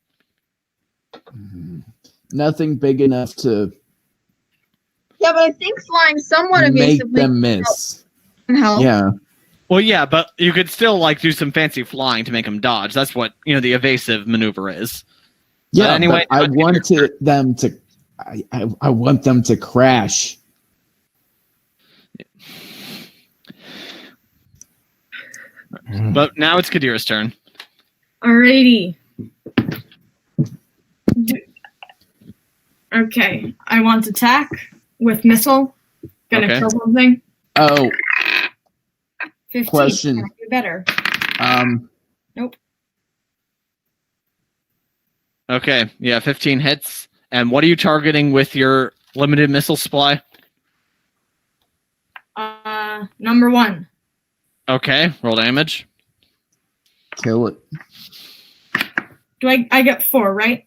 Speaker 3: Nothing big enough to
Speaker 4: Yeah, but I think flying somewhat
Speaker 3: make
Speaker 4: evasively
Speaker 3: them miss.
Speaker 4: can help.
Speaker 3: Yeah.
Speaker 1: Well, yeah, but you could still like do some fancy flying to make them dodge. That's what the evasive maneuver is.
Speaker 3: Yeah.
Speaker 1: But anyway,
Speaker 3: but I want them to crash.
Speaker 1: But now it's Kadira's turn.
Speaker 2: Alrighty. Okay, I want to attack with missile. Gonna
Speaker 1: Okay.
Speaker 2: kill something.
Speaker 3: Oh,
Speaker 2: 15.
Speaker 3: Question.
Speaker 2: Can I do better. Nope.
Speaker 1: Okay, yeah, 15 hits. And what are you targeting with your limited missile supply?
Speaker 2: Number 1.
Speaker 1: Okay, roll damage.
Speaker 3: kill it.
Speaker 2: Do I get 4, right?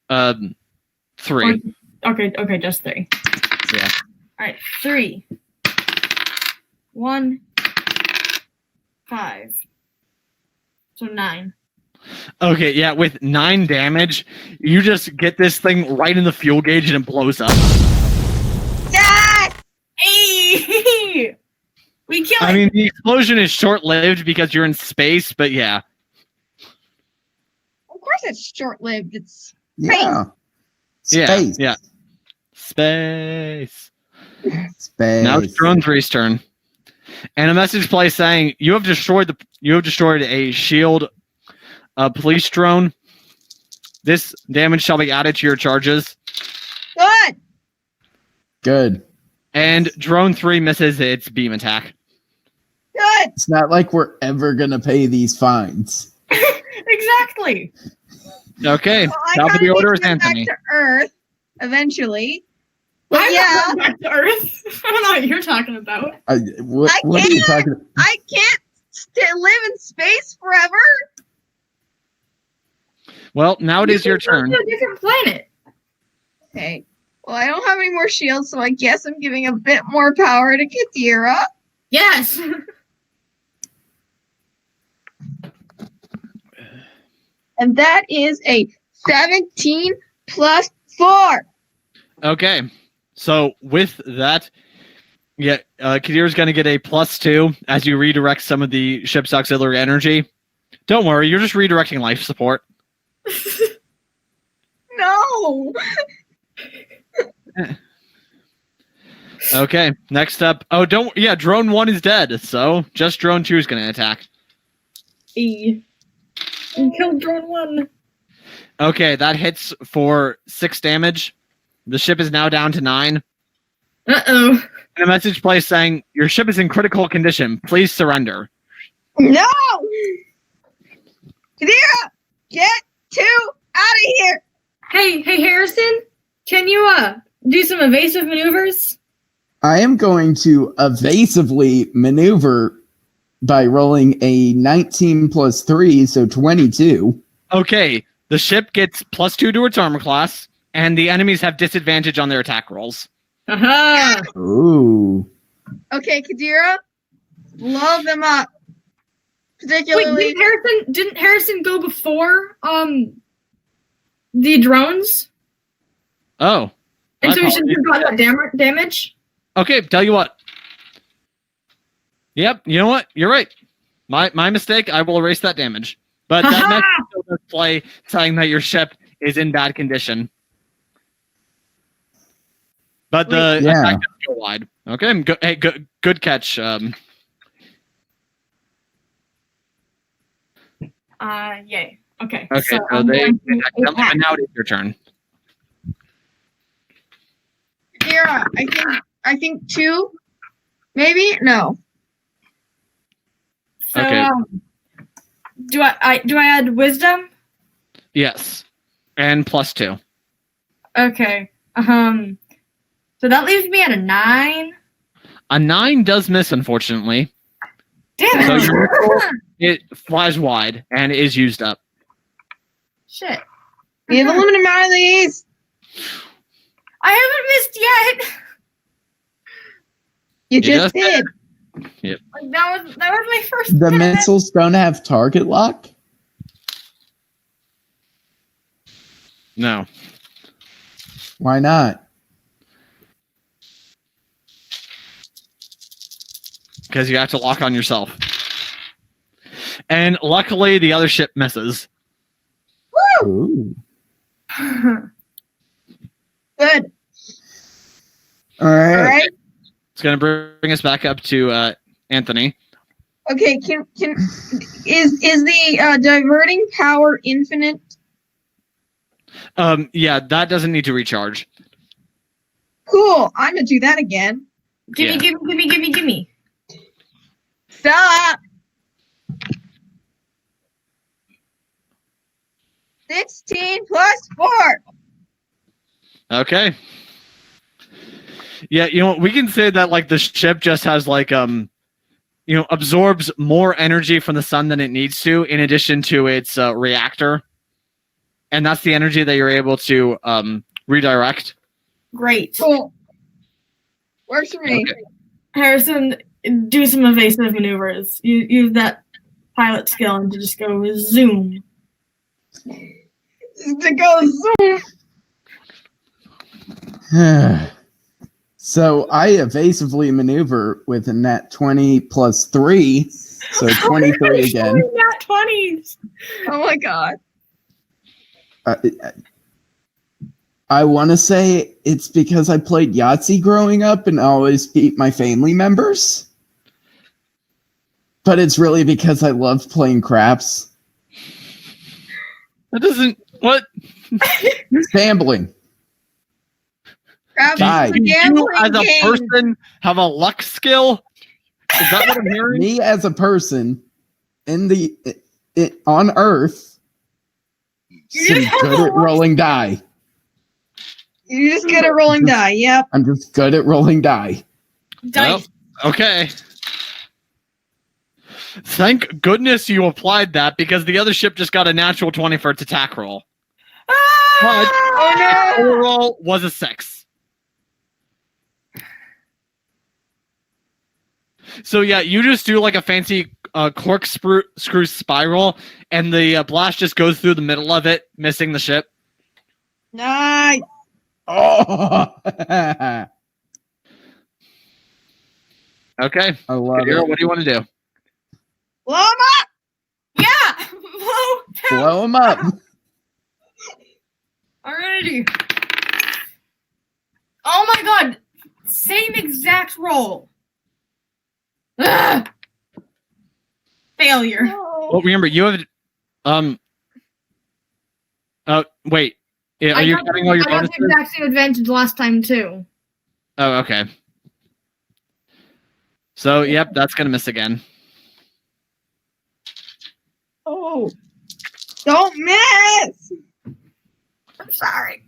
Speaker 1: 3.
Speaker 2: Okay, just 3.
Speaker 1: Yeah.
Speaker 2: Alright, 3. 1. 5. So 9.
Speaker 1: Okay, yeah, with 9 damage, you just get this thing right in the fuel gauge and it blows up.
Speaker 4: Yes!
Speaker 2: Hey! We kill it!
Speaker 1: I mean, the explosion is short-lived because you're in space, but yeah.
Speaker 4: Of course it's short-lived. It's
Speaker 3: Yeah.
Speaker 1: Yeah,
Speaker 3: Space.
Speaker 1: yeah. Space.
Speaker 3: Space.
Speaker 1: Now it's Drone 3's turn. And a message plays saying, you have destroyed a S.H.I.E.L.D. Police drone. This damage shall be added to your charges.
Speaker 4: good.
Speaker 3: Good.
Speaker 1: And Drone 3 misses its beam attack.
Speaker 4: Good.
Speaker 3: It's not like we're ever gonna pay these fines.
Speaker 2: Exactly!
Speaker 1: Okay,
Speaker 4: Well, I
Speaker 1: top of
Speaker 4: kinda
Speaker 1: the order
Speaker 4: need
Speaker 1: is
Speaker 4: to get
Speaker 1: Anthony.
Speaker 4: back to Earth eventually. But
Speaker 2: I'm
Speaker 4: yeah,
Speaker 2: not going back to Earth. I don't know what you're talking about.
Speaker 3: What
Speaker 4: I
Speaker 3: are you talking about?
Speaker 4: I can't live in space forever.
Speaker 1: Well, now it is your
Speaker 2: You can
Speaker 1: turn.
Speaker 2: go to a different planet.
Speaker 4: Okay. Well, I don't have any more shields, so I guess I'm giving a bit more power to Kadira.
Speaker 2: Yes!
Speaker 4: And that is a 17 plus 4.
Speaker 1: Okay, so with that, yeah, Kadira's going to get a +2 as you redirect some of the ship's auxiliary energy. Don't worry, you're just redirecting life support.
Speaker 4: No.
Speaker 1: Okay, next up. Oh, Drone 1 is dead, so just Drone 2 is going to attack.
Speaker 2: You killed drone 1.
Speaker 1: Okay, that hits for 6 damage. The ship is now down to 9.
Speaker 2: Uh-oh.
Speaker 1: And a message plays saying, your ship is in critical condition. Please surrender.
Speaker 4: No. Kadira, get 2 out of here.
Speaker 2: Hey, Harrison? Can you, do some evasive maneuvers?
Speaker 3: I am going to evasively maneuver by rolling a 19 plus 3, so 22.
Speaker 1: Okay, the ship gets +2 to its armor class, and the enemies have disadvantage on their attack rolls.
Speaker 2: Aha!
Speaker 3: Ooh.
Speaker 4: Okay, Kadira, blow them up. Particularly,
Speaker 2: Wait, didn't Harrison go before, the drones?
Speaker 1: Oh.
Speaker 2: And so
Speaker 1: My
Speaker 2: he shouldn't have
Speaker 1: apologies.
Speaker 2: gotten that damage?
Speaker 1: Okay, tell you what. Yep. You know what? You're right. My mistake. I will erase that damage. But that message still does play, saying that your ship is in bad condition. But the attack does go wide. Okay. Hey, good catch.
Speaker 2: Yay. Okay.
Speaker 1: Okay. So they attack them, and now it is your turn.
Speaker 4: Kira, I think 2, maybe no.
Speaker 2: So,
Speaker 1: Okay.
Speaker 2: Do I add wisdom?
Speaker 1: Yes, and +2.
Speaker 2: Okay. So that leaves me at a 9.
Speaker 1: A 9 does miss, unfortunately.
Speaker 2: Damn
Speaker 1: So
Speaker 2: it!
Speaker 1: your missile, it flies wide and is used up.
Speaker 2: Shit.
Speaker 4: We have a limited amount of these.
Speaker 2: I haven't missed yet.
Speaker 4: You just did.
Speaker 1: Yep.
Speaker 2: Like, that was my first.
Speaker 3: The
Speaker 2: minute.
Speaker 3: missiles don't have target lock?
Speaker 1: No.
Speaker 3: Why not?
Speaker 1: Because you have to lock on yourself. And luckily, the other ship misses.
Speaker 3: Ooh.
Speaker 4: Good.
Speaker 3: All right.
Speaker 4: All right.
Speaker 1: It's going to bring us back up to Anthony.
Speaker 4: Okay. Is the diverting power infinite?
Speaker 1: Yeah, that doesn't need to recharge.
Speaker 4: Cool. I'm gonna do that again.
Speaker 2: Gimme.
Speaker 4: Stop. 16 plus 4.
Speaker 1: Okay. Yeah, you know, we can say that like the ship just has like absorbs more energy from the sun than it needs to, in addition to its reactor, and that's the energy that you're able to redirect.
Speaker 2: Great.
Speaker 4: Cool. Works for me.
Speaker 1: Okay.
Speaker 2: Harrison, do some evasive maneuvers. Use that pilot skill and to just go zoom.
Speaker 4: To go zoom.
Speaker 3: So I evasively maneuver with a nat 20 plus 3, so 23 again.
Speaker 2: Nat 20s.
Speaker 4: Oh my god.
Speaker 3: I want to say it's because I played Yahtzee growing up and always beat my family members. But it's really because I loved playing craps.
Speaker 1: That doesn't what?
Speaker 3: Gambling.
Speaker 4: Crap,
Speaker 3: Die.
Speaker 4: it's a
Speaker 1: Do you
Speaker 4: gambling
Speaker 1: as a
Speaker 4: game.
Speaker 1: person have a luck skill? Is that what I'm hearing?
Speaker 3: Me as a person on Earth, am good at rolling die.
Speaker 4: You're just good at rolling die. Yep.
Speaker 3: I'm just good at rolling die.
Speaker 2: Dice.
Speaker 1: Well, okay. Thank goodness you applied that, because the other ship just got a natural 20 for its attack roll. But
Speaker 4: Oh no.
Speaker 1: overall was a 6. So yeah, you just do like a fancy corkscrew spiral, and the blast just goes through the middle of it, missing the ship.
Speaker 4: Nice.
Speaker 3: Oh,
Speaker 1: Okay.
Speaker 3: I love
Speaker 1: Kira,
Speaker 3: it.
Speaker 1: what do you want to do?
Speaker 4: Blow 'em up.
Speaker 2: Yeah.
Speaker 3: Blow them up.
Speaker 2: Alrighty. Oh my god. Same exact roll. Ugh. Failure.
Speaker 1: Well, remember you have wait. Are you getting all your
Speaker 2: I got
Speaker 1: bonuses?
Speaker 2: the exact same advantage last time too.
Speaker 1: Oh, okay. So, yep, that's gonna miss again.
Speaker 4: Oh. Don't miss.
Speaker 2: I'm sorry.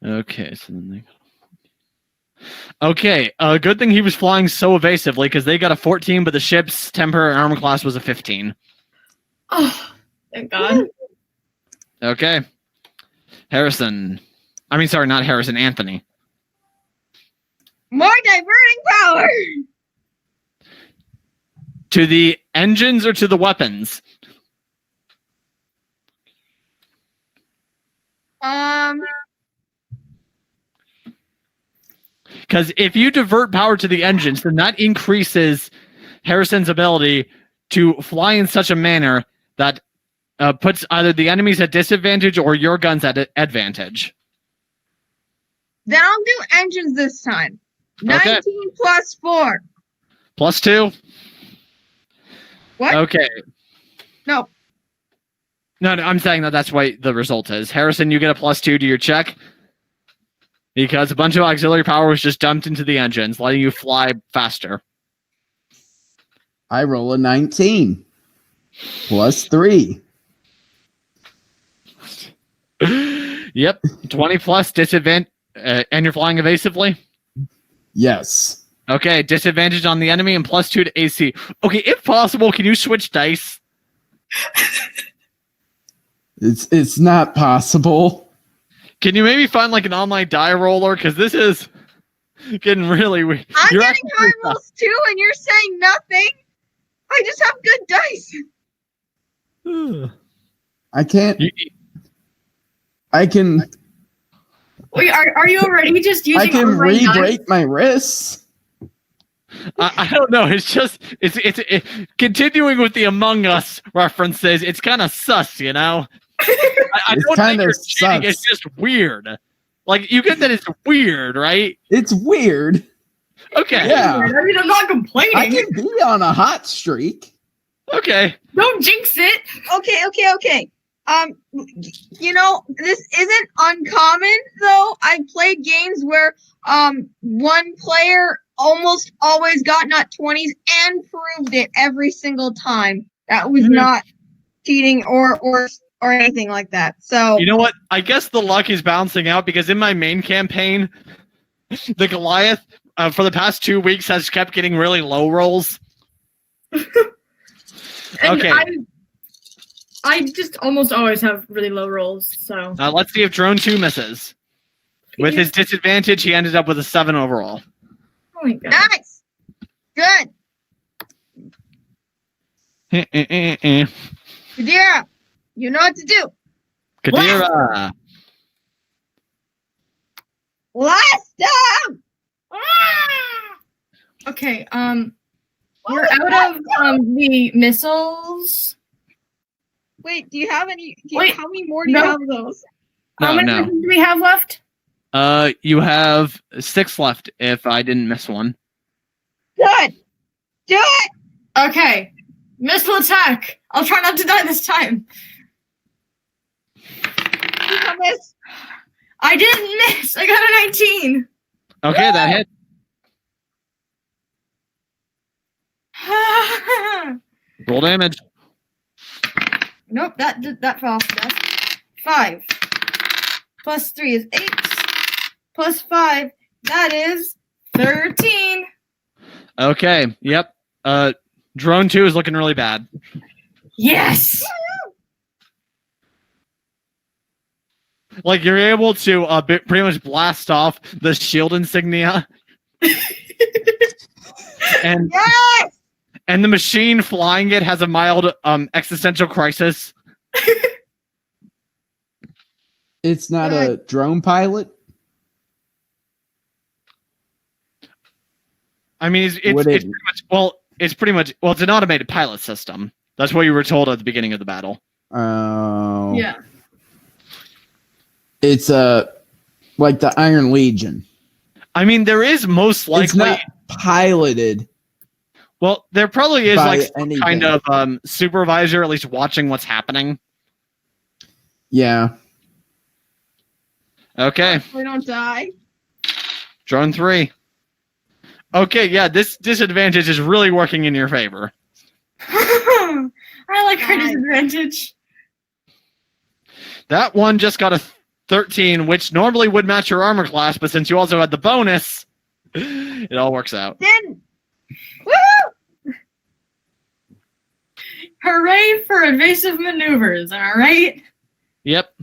Speaker 1: Okay, so then they. Okay, good thing he was flying so evasively, because they got a 14, but the ship's temper and armor class was a 15.
Speaker 2: Oh, thank God.
Speaker 1: Okay. Harrison. I mean, sorry, not Harrison, Anthony.
Speaker 4: More diverting power.
Speaker 1: To the engines or to the weapons? Because if you divert power to the engines, then that increases Harrison's ability to fly in such a manner that puts either the enemies at disadvantage or your guns at advantage.
Speaker 4: Then I'll do engines this time.
Speaker 1: Okay.
Speaker 4: 19 plus 4.
Speaker 1: Plus 2?
Speaker 4: What?
Speaker 1: Okay.
Speaker 4: No.
Speaker 1: No, I'm saying that's what the result is. Harrison, you get a plus 2 to your check because a bunch of auxiliary power was just dumped into the engines, letting you fly faster.
Speaker 3: I roll a 19. Plus 3.
Speaker 1: Yep. 20 plus disadvantage, and you're flying evasively?
Speaker 3: Yes.
Speaker 1: Okay, disadvantage on the enemy and plus 2 to AC. Okay, if possible, can you switch dice?
Speaker 3: It's not possible.
Speaker 1: Can you maybe find like an online die roller? Because this is getting really weird.
Speaker 4: I'm getting high rolls too, and you're saying nothing. I just have good dice.
Speaker 3: I can't. I can.
Speaker 2: Wait, are you already just using?
Speaker 3: I can
Speaker 2: online dice?
Speaker 3: re-break my wrists.
Speaker 1: I don't know. It's just it's continuing with the Among Us references. It's kind of sus, you know. I
Speaker 3: It's
Speaker 1: don't think
Speaker 3: kinda
Speaker 1: you're cheating.
Speaker 3: sus.
Speaker 1: It's just weird. Like you get that it's weird, right?
Speaker 3: It's weird.
Speaker 1: Okay.
Speaker 3: Yeah.
Speaker 2: I mean, I'm not complaining.
Speaker 3: I can be on a hot streak.
Speaker 1: Okay.
Speaker 2: Don't jinx it.
Speaker 4: Okay. You know, this isn't uncommon though. I've played games where one player almost always got nat 20s and proved it every single time. That was not cheating or anything like that. So
Speaker 1: You know what? I guess the luck is balancing out because in my main campaign, the Goliath for the past 2 weeks has kept getting really low rolls.
Speaker 2: And
Speaker 1: Okay.
Speaker 2: I just almost always have really low rolls, so.
Speaker 1: Let's see if Drone 2 misses. With his disadvantage, he ended up with a 7 overall.
Speaker 2: Oh my god.
Speaker 4: nice. Good. Kadira, you know what to do.
Speaker 1: Kadira.
Speaker 4: Blast them!
Speaker 2: Okay, we're out of the missiles.
Speaker 4: Wait, do you have any?
Speaker 2: Wait,
Speaker 4: how many more do you
Speaker 2: no.
Speaker 4: have of those?
Speaker 2: How many
Speaker 1: No.
Speaker 2: missiles do we have left?
Speaker 1: You have 6 left if I didn't miss one.
Speaker 4: Good. Do it.
Speaker 2: Okay, missile attack. I'll try not to die this time.
Speaker 4: You can miss.
Speaker 2: I didn't miss. I got a 19.
Speaker 1: Okay, that hit. Roll damage.
Speaker 2: Nope, that fell off the desk. 5 plus 3 is 8 plus 5. That is 13.
Speaker 1: Okay, yep. Drone 2 is looking really bad.
Speaker 2: Yes.
Speaker 1: Like, you're able to pretty much blast off the shield insignia. and
Speaker 4: Yes.
Speaker 1: and the machine flying it has a mild existential crisis.
Speaker 3: It's not a drone pilot.
Speaker 1: I mean, it's pretty much it's an automated pilot system. That's what you were told at the beginning of the battle.
Speaker 3: Oh.
Speaker 2: Yeah.
Speaker 3: It's like the Iron Legion.
Speaker 1: I mean, there is most likely.
Speaker 3: It's not piloted.
Speaker 1: Well, there probably is
Speaker 3: by
Speaker 1: like some
Speaker 3: anything.
Speaker 1: kind of supervisor, at least watching what's happening.
Speaker 3: Yeah.
Speaker 1: Okay,
Speaker 4: We don't die.
Speaker 1: drone 3. Okay, yeah, this disadvantage is really working in your favor.
Speaker 2: I like her
Speaker 4: Nice.
Speaker 2: disadvantage.
Speaker 1: That one just got a 13, which normally would match your armor class, but since you also had the bonus, it all works out.
Speaker 4: Then, woo!
Speaker 2: Hooray for evasive maneuvers, all right?
Speaker 1: Yep.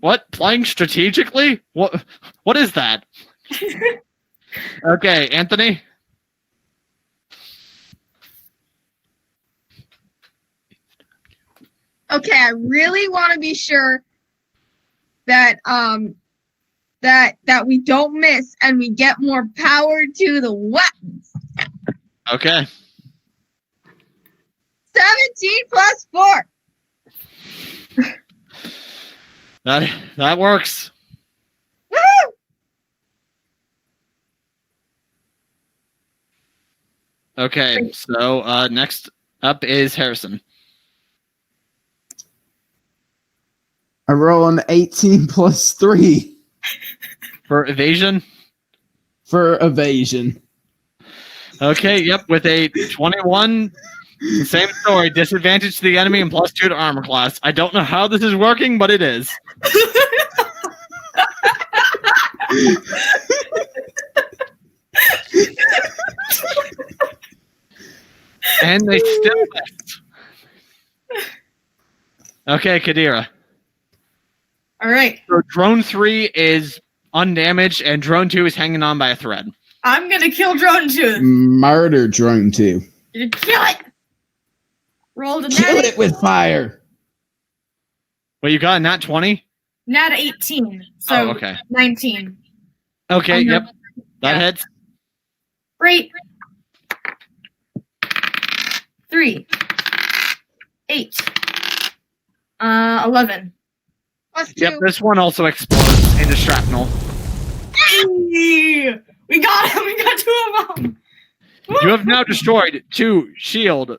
Speaker 1: What? Playing strategically? What is that? Okay, Anthony?
Speaker 4: Okay, I really want to be sure that that we don't miss and we get more power to the weapons.
Speaker 1: Okay.
Speaker 4: 17 plus 4.
Speaker 1: That works.
Speaker 4: Woo!
Speaker 1: Okay, so next up is Harrison.
Speaker 3: I roll an 18 plus 3
Speaker 1: For evasion?
Speaker 3: for evasion.
Speaker 1: Okay, yep, with a 21, same story. Disadvantage to the enemy and plus 2 to armor class. I don't know how this is working, but it is. And they still missed. Okay, Kadira.
Speaker 2: All right.
Speaker 1: So drone 3 is undamaged, and drone 2 is hanging on by a thread.
Speaker 2: I'm gonna kill drone 2.
Speaker 3: Murder drone 2.
Speaker 2: Gonna kill it. Rolled a
Speaker 3: Kill
Speaker 2: nat.
Speaker 3: it with fire.
Speaker 1: Wait, you got a nat 20?
Speaker 2: Nat 18. So
Speaker 1: okay.
Speaker 2: 19.
Speaker 1: Okay, yep. That hits.
Speaker 2: Great. 3. 8. 11.
Speaker 4: Plus 2.
Speaker 1: Yep, this one also explodes into shrapnel.
Speaker 2: Hey! We got him. We got 2 of them.
Speaker 1: You have now destroyed 2 shield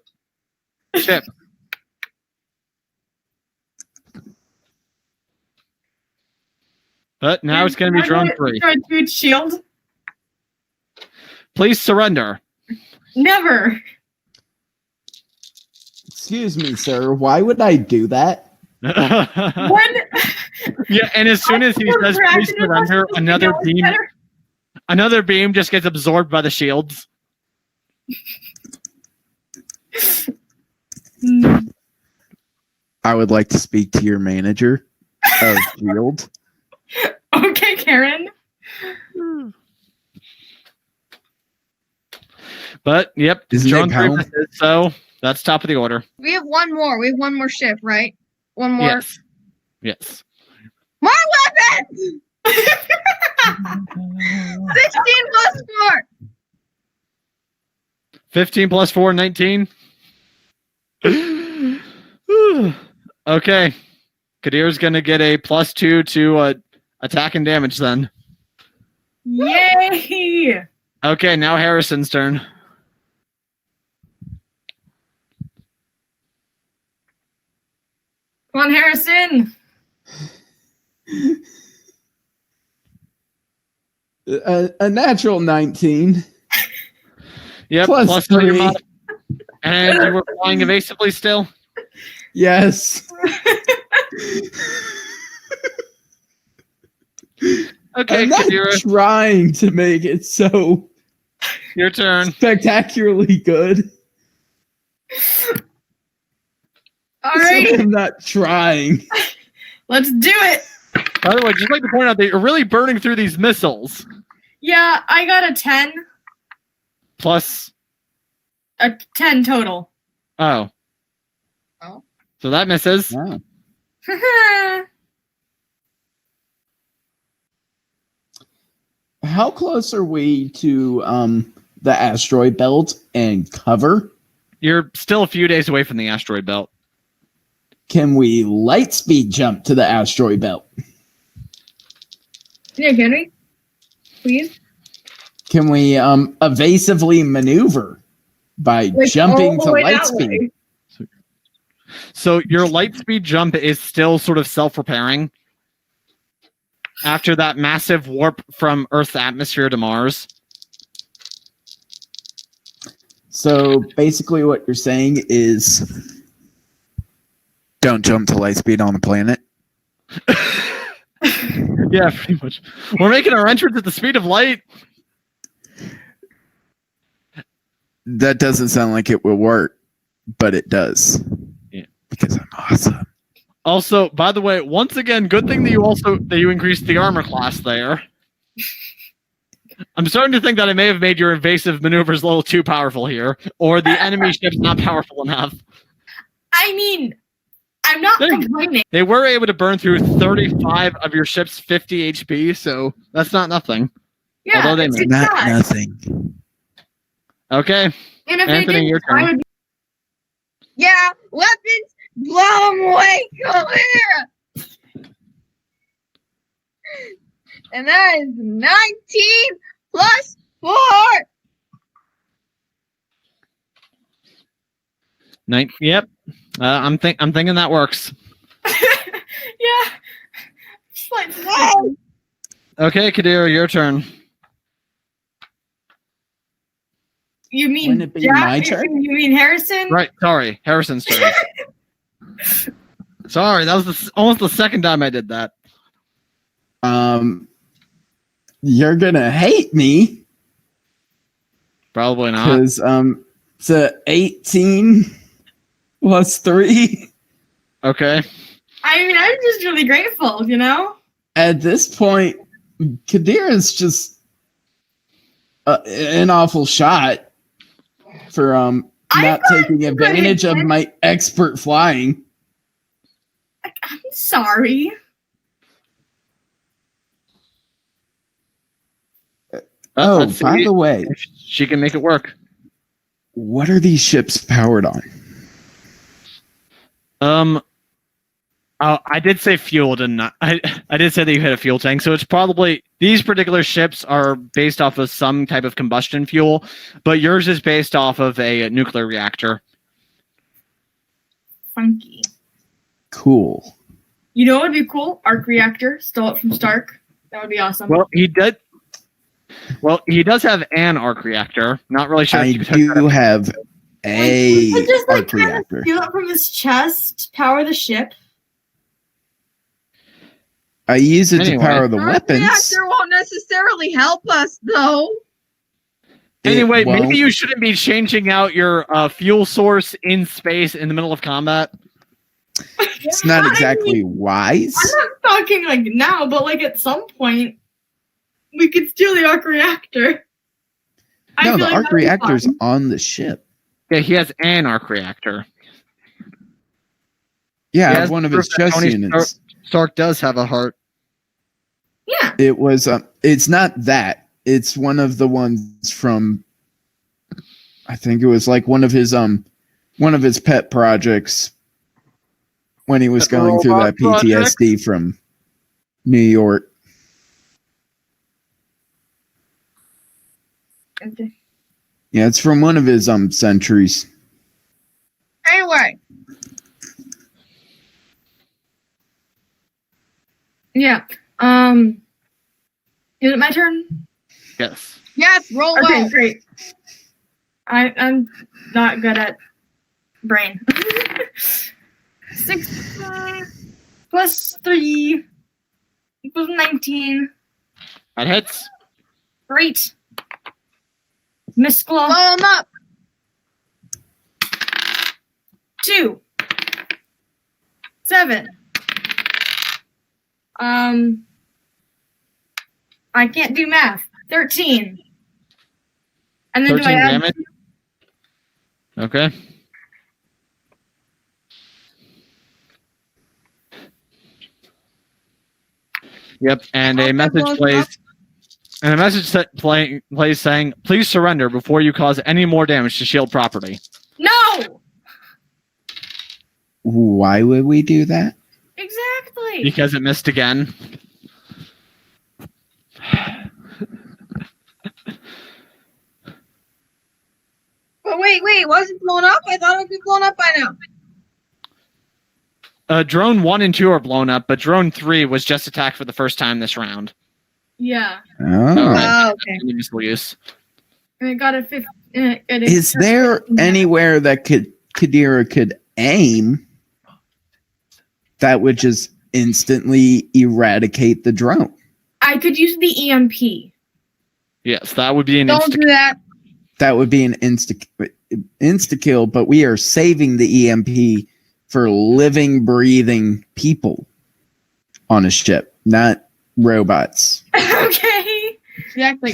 Speaker 1: ships. But now it's going to be drone 3.
Speaker 2: Destroyed shield.
Speaker 1: Please surrender.
Speaker 2: Never.
Speaker 3: Excuse me, sir. Why would I do that?
Speaker 2: When
Speaker 1: Yeah, and as soon as he says please surrender, another beam just gets absorbed by the shields.
Speaker 3: I would like to speak to your manager of S.H.I.E.L.D.
Speaker 2: Okay, Karen.
Speaker 1: But yep,
Speaker 3: Isn't
Speaker 1: drone
Speaker 3: it
Speaker 1: 3
Speaker 3: home?
Speaker 1: misses, so that's top of the order.
Speaker 4: We have one more. We have one more ship, right? One more.
Speaker 1: Yes. Yes.
Speaker 4: More weapons! 16 plus 4.
Speaker 1: 15 plus 4, 19. Okay. Kadir's going to get a plus 2 to attack and damage then.
Speaker 2: Yay!
Speaker 1: Okay, now Harrison's turn.
Speaker 2: Come on, Harrison.
Speaker 3: A natural 19.
Speaker 1: Yep,
Speaker 3: Plus
Speaker 1: 3.
Speaker 3: three.
Speaker 1: And you were flying evasively still?
Speaker 3: Yes.
Speaker 1: Okay,
Speaker 3: I'm not
Speaker 1: Kadira,
Speaker 3: trying to make it so
Speaker 1: your turn.
Speaker 3: spectacularly good.
Speaker 2: All right,
Speaker 3: I'm not trying.
Speaker 2: let's do it.
Speaker 1: By the way, just like to point out that you're really burning through these missiles.
Speaker 2: Yeah, I got a 10.
Speaker 1: Plus,
Speaker 2: A 10 total.
Speaker 1: oh.
Speaker 4: Oh.
Speaker 1: So that misses.
Speaker 3: Wow. How close are we to the asteroid belt and cover?
Speaker 1: You're still a few days away from the asteroid belt.
Speaker 3: Can we light speed jump to the asteroid belt?
Speaker 2: Yeah, can we? Please?
Speaker 3: Can we evasively maneuver by
Speaker 2: Like,
Speaker 3: jumping
Speaker 2: all the
Speaker 3: to
Speaker 2: way
Speaker 3: light
Speaker 2: that
Speaker 3: speed?
Speaker 2: way.
Speaker 1: So your light speed jump is still sort of self-repairing after that massive warp from Earth's atmosphere to Mars.
Speaker 3: So basically what you're saying is don't jump to light speed on a planet.
Speaker 1: Yeah, pretty much. We're making our entrance at the speed of light.
Speaker 3: That doesn't sound like it will work, but it does.
Speaker 1: Yeah.
Speaker 3: Because I'm awesome.
Speaker 1: Also, by the way, once again, good thing that you increased the armor class there. I'm starting to think that I may have made your evasive maneuvers a little too powerful here, or the enemy ship's not powerful enough.
Speaker 2: I mean, I'm not complaining.
Speaker 1: They were able to burn through 35 of your ship's 50 HP, so that's not nothing.
Speaker 2: Yeah,
Speaker 1: Although they
Speaker 2: it's
Speaker 1: may.
Speaker 3: Not
Speaker 2: not.
Speaker 3: nothing.
Speaker 1: Okay,
Speaker 2: And if
Speaker 1: Anthony,
Speaker 2: they didn't,
Speaker 1: your turn.
Speaker 2: I would.
Speaker 4: Yeah, weapons, blow them away, clear. And that is 19 plus 4.
Speaker 1: Yep. I'm thinking that works.
Speaker 2: Yeah. Just like,
Speaker 4: Wow.
Speaker 1: Okay, Kadira, your turn.
Speaker 2: you mean
Speaker 3: Wouldn't it be
Speaker 2: Jack?
Speaker 3: my turn?
Speaker 2: You mean Harrison?
Speaker 1: Right. Sorry, Harrison's turn. Sorry, that was almost the second time I did that.
Speaker 3: You're gonna hate me
Speaker 1: Probably not.
Speaker 3: because it's a 18 plus 3.
Speaker 1: Okay.
Speaker 2: I mean, I'm just really grateful, you know?
Speaker 3: At this point, Kadira's just an awful shot for not
Speaker 2: got
Speaker 3: taking
Speaker 2: good
Speaker 3: advantage of
Speaker 2: intent.
Speaker 3: my expert flying.
Speaker 2: I'm sorry.
Speaker 3: Oh,
Speaker 1: Let's
Speaker 3: by
Speaker 1: see
Speaker 3: the way,
Speaker 1: if she can make it work.
Speaker 3: what are these ships powered on?
Speaker 1: I did say fuel, didn't I? I did say that you had a fuel tank, so it's probably these particular ships are based off of some type of combustion fuel, but yours is based off of a nuclear reactor.
Speaker 2: Funky.
Speaker 3: Cool.
Speaker 2: You know what would be cool? Arc reactor. Stole it from Stark. That would be awesome.
Speaker 1: Well, he did. Well, he does have an arc reactor. Not really sure.
Speaker 3: I
Speaker 1: if you could hook that
Speaker 3: do
Speaker 1: up.
Speaker 3: have a
Speaker 2: But just
Speaker 3: arc
Speaker 2: kind of
Speaker 3: reactor.
Speaker 2: steal it from his chest, power the ship.
Speaker 3: I use it
Speaker 1: Anyway.
Speaker 3: to power the
Speaker 4: Our
Speaker 3: weapons.
Speaker 4: reactor won't necessarily help us, though.
Speaker 3: It
Speaker 1: Anyway,
Speaker 3: won't.
Speaker 1: maybe you shouldn't be changing out your fuel source in space in the middle of combat.
Speaker 3: It's not exactly wise.
Speaker 2: I'm not talking like now, but like at some point, we could steal the arc reactor. I
Speaker 3: No,
Speaker 2: feel
Speaker 3: the
Speaker 2: like
Speaker 3: arc
Speaker 2: that'd be
Speaker 3: reactor's
Speaker 2: fun.
Speaker 3: on the ship.
Speaker 1: Yeah, he has an arc reactor.
Speaker 3: Yeah, I
Speaker 1: He
Speaker 3: have
Speaker 1: has
Speaker 3: one of
Speaker 1: proof
Speaker 3: his
Speaker 1: that
Speaker 3: chest
Speaker 1: Tony
Speaker 3: units.
Speaker 1: Stark does have a heart.
Speaker 2: Yeah.
Speaker 3: It was. It's not that. It's one of the ones from. I think it was like one of his pet projects when he was
Speaker 1: The
Speaker 3: going through
Speaker 1: robot
Speaker 3: that PTSD from New York.
Speaker 2: Okay.
Speaker 3: Yeah, it's from one of his centuries.
Speaker 4: Anyway,
Speaker 2: Yeah. Is it my turn?
Speaker 1: Yes.
Speaker 4: yes, roll
Speaker 2: Okay,
Speaker 4: out.
Speaker 2: great. I'm not good at brain. 6 plus 3 equals 19.
Speaker 1: That hits.
Speaker 2: Great. Miss Claw.
Speaker 4: Blow them up.
Speaker 2: 2. 7. I can't do math. 13. And then
Speaker 1: 13
Speaker 2: do I add
Speaker 1: damage. Okay. Yep, and a
Speaker 4: Okay,
Speaker 1: message
Speaker 4: blows
Speaker 1: plays.
Speaker 4: up.
Speaker 1: And a message plays saying, "Please surrender before you cause any more damage to shield property."
Speaker 2: No!
Speaker 3: Why would we do that?
Speaker 2: Exactly.
Speaker 1: Because it missed again.
Speaker 4: But wait, was it blown up? I thought it would be blown up by now.
Speaker 1: Drone 1 and 2 are blown up, but Drone 3 was just attacked for the first time this round.
Speaker 2: Yeah.
Speaker 3: Oh.
Speaker 4: Oh, okay.
Speaker 1: Useful use.
Speaker 2: And it got a 5.
Speaker 3: Is there anywhere that Kadira could aim that would just instantly eradicate the drone?
Speaker 2: I could use the EMP.
Speaker 1: Yes, that would be an
Speaker 4: Don't do that.
Speaker 3: That would be an insta kill, but we are saving the EMP for living, breathing people on a ship, not robots.
Speaker 2: Okay.
Speaker 4: Exactly.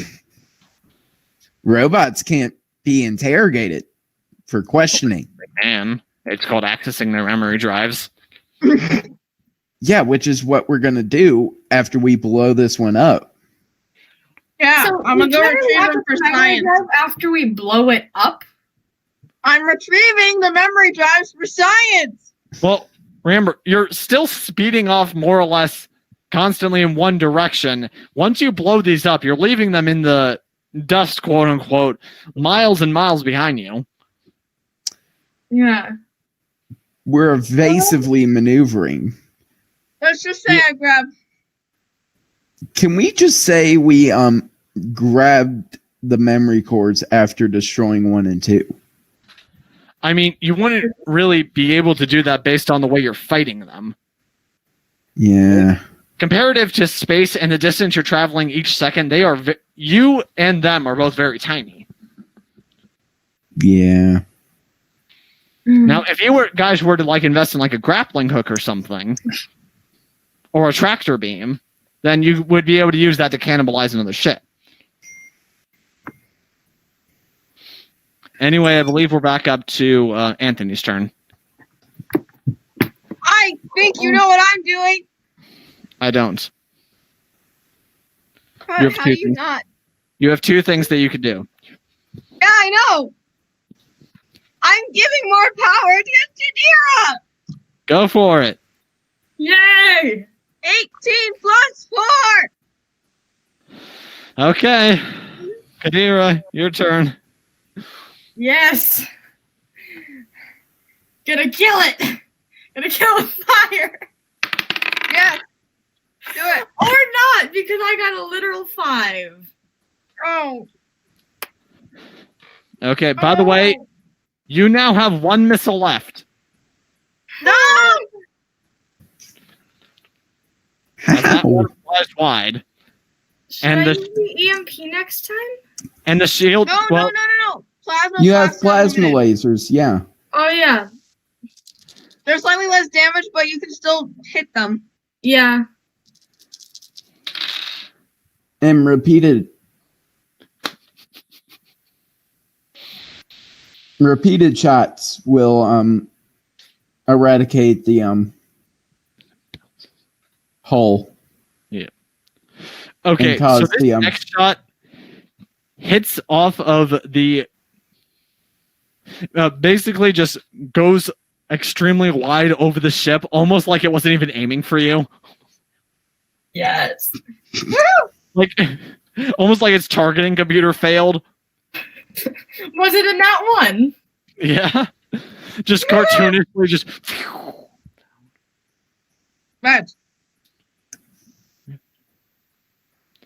Speaker 3: Robots can't be interrogated for questioning.
Speaker 1: Man, it's called accessing their memory drives.
Speaker 3: Yeah, which is what we're gonna do after we blow this one up.
Speaker 4: Yeah,
Speaker 2: So
Speaker 4: I'm gonna go
Speaker 2: literally
Speaker 4: retrieve
Speaker 2: have
Speaker 4: them for
Speaker 2: the memory
Speaker 4: science.
Speaker 2: drive after we blow it up.
Speaker 4: I'm retrieving the memory drives for science.
Speaker 1: Well, remember, you're still speeding off more or less constantly in one direction. Once you blow these up, you're leaving them in the dust, quote unquote, miles and miles behind you.
Speaker 2: Yeah.
Speaker 3: We're evasively maneuvering.
Speaker 4: Let's just say
Speaker 1: Yeah.
Speaker 4: I grabbed.
Speaker 3: Can we just say we grabbed the memory cores after destroying 1 and 2?
Speaker 1: I mean, you wouldn't really be able to do that based on the way you're fighting them.
Speaker 3: Yeah.
Speaker 1: Comparative to space and the distance you're traveling each second, they are you and them are both very tiny.
Speaker 3: Yeah.
Speaker 1: Now, if you guys were to like invest in like a grappling hook or something, or a tractor beam, then you would be able to use that to cannibalize another ship. Anyway, I believe we're back up to Anthony's turn.
Speaker 4: I think you know what I'm doing.
Speaker 1: I don't.
Speaker 4: How,
Speaker 1: You have
Speaker 4: how
Speaker 1: two
Speaker 4: do you
Speaker 1: things.
Speaker 4: not?
Speaker 1: You have 2 things that you could do.
Speaker 4: Yeah, I know. I'm giving more power to Jadira.
Speaker 1: Go for it.
Speaker 2: Yay!
Speaker 4: 18 plus 4.
Speaker 1: Okay. Kadira, your turn.
Speaker 2: Yes. Gonna kill it. Gonna kill the fire.
Speaker 4: Yes. Do it.
Speaker 2: Or not, because I got a literal 5.
Speaker 4: Oh.
Speaker 1: Okay, by the way, you now have 1 missile left.
Speaker 4: No.
Speaker 1: As that
Speaker 3: How?
Speaker 1: one flies wide.
Speaker 2: Should
Speaker 1: And
Speaker 2: I
Speaker 1: the-
Speaker 2: use the EMP next time?
Speaker 1: And the shield,
Speaker 4: No,
Speaker 1: well,
Speaker 4: no. Plasma.
Speaker 3: You have
Speaker 4: blasts
Speaker 3: plasma
Speaker 4: unlimited.
Speaker 3: lasers, yeah.
Speaker 2: Oh yeah.
Speaker 4: They're slightly less damage, but you can still hit them.
Speaker 2: Yeah.
Speaker 3: And repeated shots will eradicate the hull.
Speaker 1: okay,
Speaker 3: and cause
Speaker 1: so this
Speaker 3: the,
Speaker 1: next shot hits off of the... basically just goes extremely wide over the ship, almost like it wasn't even aiming for you.
Speaker 2: Yes.
Speaker 1: Like, almost like its targeting computer failed.
Speaker 2: Was it in that one?
Speaker 1: Yeah. Just cartoonishly, just...
Speaker 4: Right.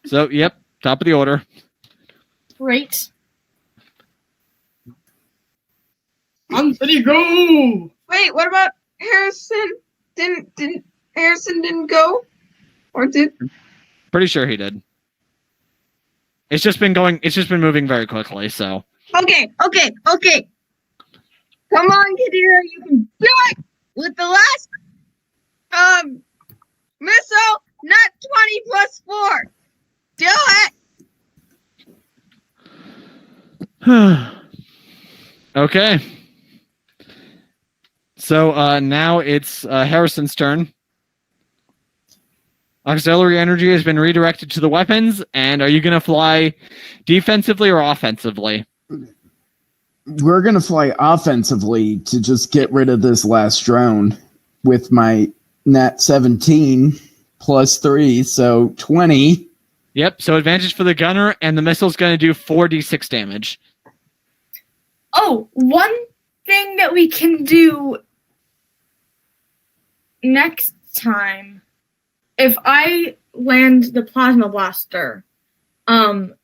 Speaker 1: So, yep, top of the order.
Speaker 2: Great. Anthony, go!
Speaker 4: Wait, what about Harrison? Didn't Harrison didn't go? Or did?
Speaker 1: Pretty sure he did. It's just been moving very quickly, so.
Speaker 4: Okay. Come on, Kadira, you can do it with the last missile, not 20 plus 4. Do it.
Speaker 1: Okay. So now it's Harrison's turn. Auxiliary energy has been redirected to the weapons, and are you going to fly defensively or offensively?
Speaker 3: We're gonna fly offensively to just get rid of this last drone with my Nat 17 plus 3, so 20.
Speaker 1: Yep, so advantage for the gunner, and the missile's going to do 4d6 damage.
Speaker 2: Oh, one thing that we can do next time, if I land the plasma blaster, and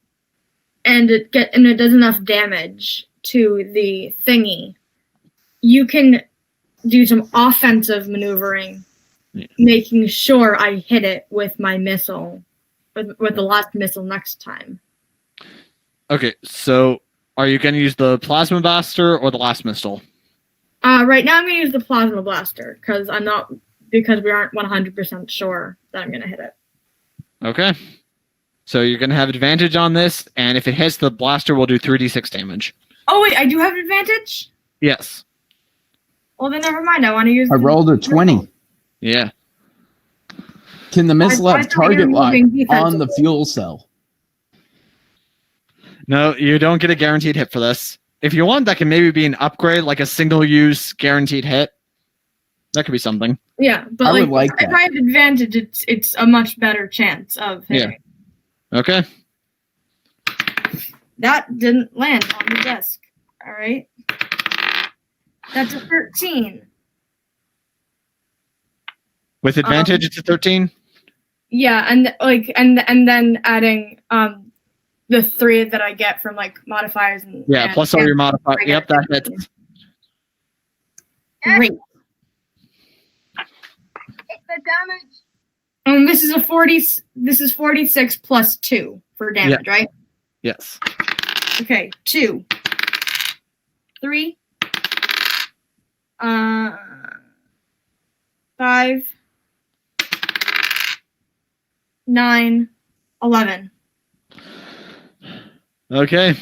Speaker 2: it does enough damage to the thingy, you can do some offensive maneuvering, making sure I hit it with my missile, with the last missile next time.
Speaker 1: Okay, so are you going to use the plasma blaster or the last missile?
Speaker 2: Right now I'm going to use the plasma blaster because we aren't 100% sure that I'm going to hit it.
Speaker 1: Okay. So you're going to have advantage on this, and if it hits, the blaster will do 3d6 damage.
Speaker 2: Oh wait, I do have advantage?
Speaker 1: Yes.
Speaker 2: Well then never mind, I want to use
Speaker 3: I rolled a 20.
Speaker 1: Yeah.
Speaker 3: Can the missile
Speaker 2: I
Speaker 3: have
Speaker 2: thought you were
Speaker 3: target lock
Speaker 2: moving
Speaker 3: on the
Speaker 2: defensively.
Speaker 3: fuel cell?
Speaker 1: No, you don't get a guaranteed hit for this. If you want, that can maybe be an upgrade, like a single-use guaranteed hit. That could be something.
Speaker 2: Yeah, but
Speaker 3: I
Speaker 2: like,
Speaker 3: would like
Speaker 2: if
Speaker 3: that.
Speaker 2: I have advantage, it's a much better chance of hitting.
Speaker 1: Okay.
Speaker 2: That didn't land on the desk. All right. That's a 13.
Speaker 1: With advantage, it's a 13?
Speaker 2: Yeah, and and then adding the 3 that I get from like modifiers and
Speaker 1: Yeah, plus all your modifiers. Yep, that hits.
Speaker 2: Great.
Speaker 4: The damage.
Speaker 2: This is 46 plus 2 for damage, right?
Speaker 1: Yes.
Speaker 2: Okay, 2, 3, 5, 9, 11.
Speaker 1: Okay.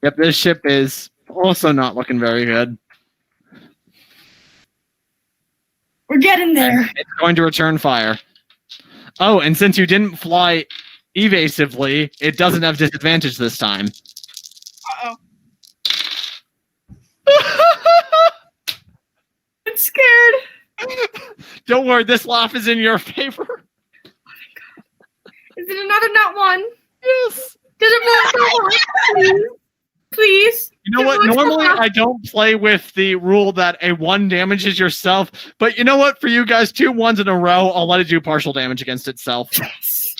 Speaker 1: Yep, this ship is also not looking very good.
Speaker 2: We're getting there.
Speaker 1: It's going to return fire. Oh, and since you didn't fly evasively, it doesn't have disadvantage this time.
Speaker 4: Uh-oh.
Speaker 2: I'm scared.
Speaker 1: Don't worry, this laugh is in your favor.
Speaker 2: Is it another nut 1?
Speaker 1: Yes.
Speaker 2: Does it really go 1? Please.
Speaker 1: You know what? Normally, I don't play with the rule that a 1 damages yourself, but you know what? For you guys, 2 1s in a row, I'll let it do partial damage against itself.
Speaker 4: Yes!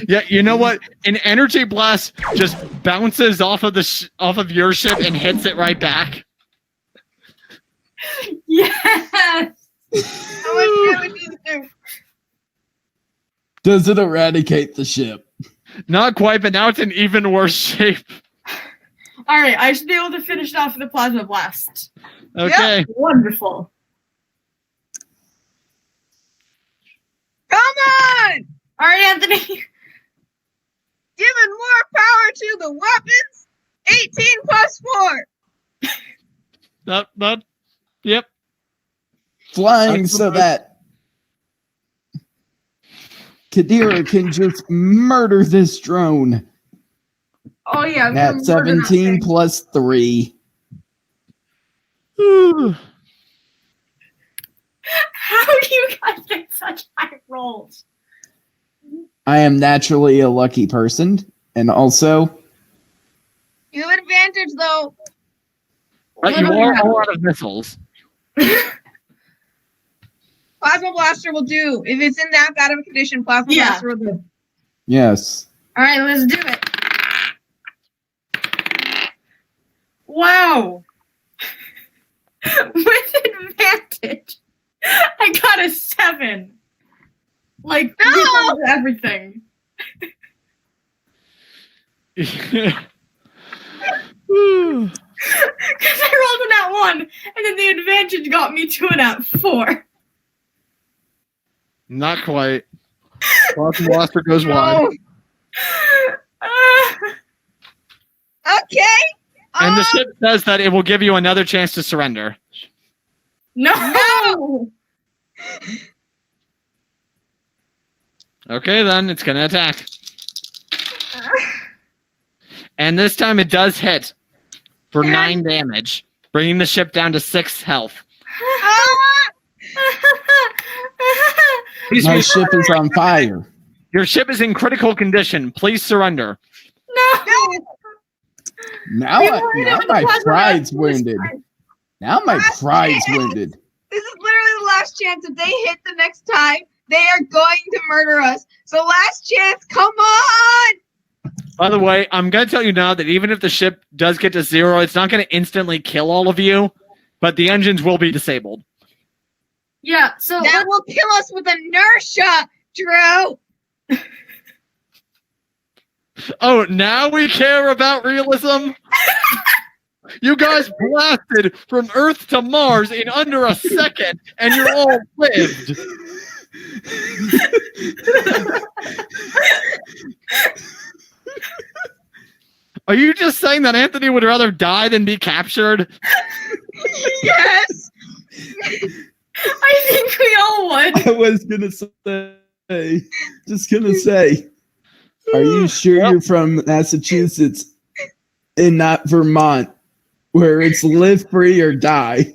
Speaker 1: Yeah, you know what? An energy blast just bounces off of off of your ship and hits it right back.
Speaker 2: Yes.
Speaker 4: How much damage does it do?
Speaker 3: Does it eradicate the ship?
Speaker 1: Not quite, but now it's in even worse shape.
Speaker 2: All right, I should be able to finish it off with a plasma blast.
Speaker 1: Okay.
Speaker 2: Wonderful.
Speaker 4: Come on!
Speaker 2: All right, Anthony.
Speaker 4: Giving more power to the weapons. 18 plus 4.
Speaker 1: Yep.
Speaker 3: Flying so that Kadira can just murder this drone.
Speaker 2: Oh yeah.
Speaker 3: At 17 plus 3.
Speaker 2: How do you guys get such high rolls?
Speaker 3: I am naturally a lucky person, and also
Speaker 4: You have advantage though.
Speaker 1: You are a lot of missiles.
Speaker 4: Plasma blaster will do. If it's in that bad of a condition, plasma blaster will do.
Speaker 3: yes.
Speaker 2: All right, let's do it. Wow. With advantage, I got a 7. Like,
Speaker 4: No!
Speaker 2: everything.
Speaker 1: Whew.
Speaker 2: Because I rolled an at 1, and then the advantage got me to an at 4.
Speaker 1: Not quite. Plasma blaster goes wide.
Speaker 4: Okay.
Speaker 1: And the ship says that it will give you another chance to surrender.
Speaker 2: No!
Speaker 1: Okay, then it's going to attack. And this time it does hit for 9 damage, bringing the ship down to 6 health.
Speaker 3: My ship is on fire.
Speaker 1: Your ship is in critical condition. Please surrender.
Speaker 2: No!
Speaker 3: Now my pride's wounded. Now my pride's wounded.
Speaker 4: This is literally the last chance. If they hit the next time, they are going to murder us. So last chance, come on!
Speaker 1: By the way, I'm going to tell you now that even if the ship does get to 0, it's not going to instantly kill all of you, but the engines will be disabled.
Speaker 2: Yeah, so
Speaker 4: that will kill us with inertia, Drew.
Speaker 1: Oh, now we care about realism? You guys blasted from Earth to Mars in under a second, and you're all lived. Are you just saying that Anthony would rather die than be captured?
Speaker 4: Yes.
Speaker 2: I think we all would.
Speaker 3: I was gonna say, are you sure you're from Massachusetts and not Vermont, where it's live free or die?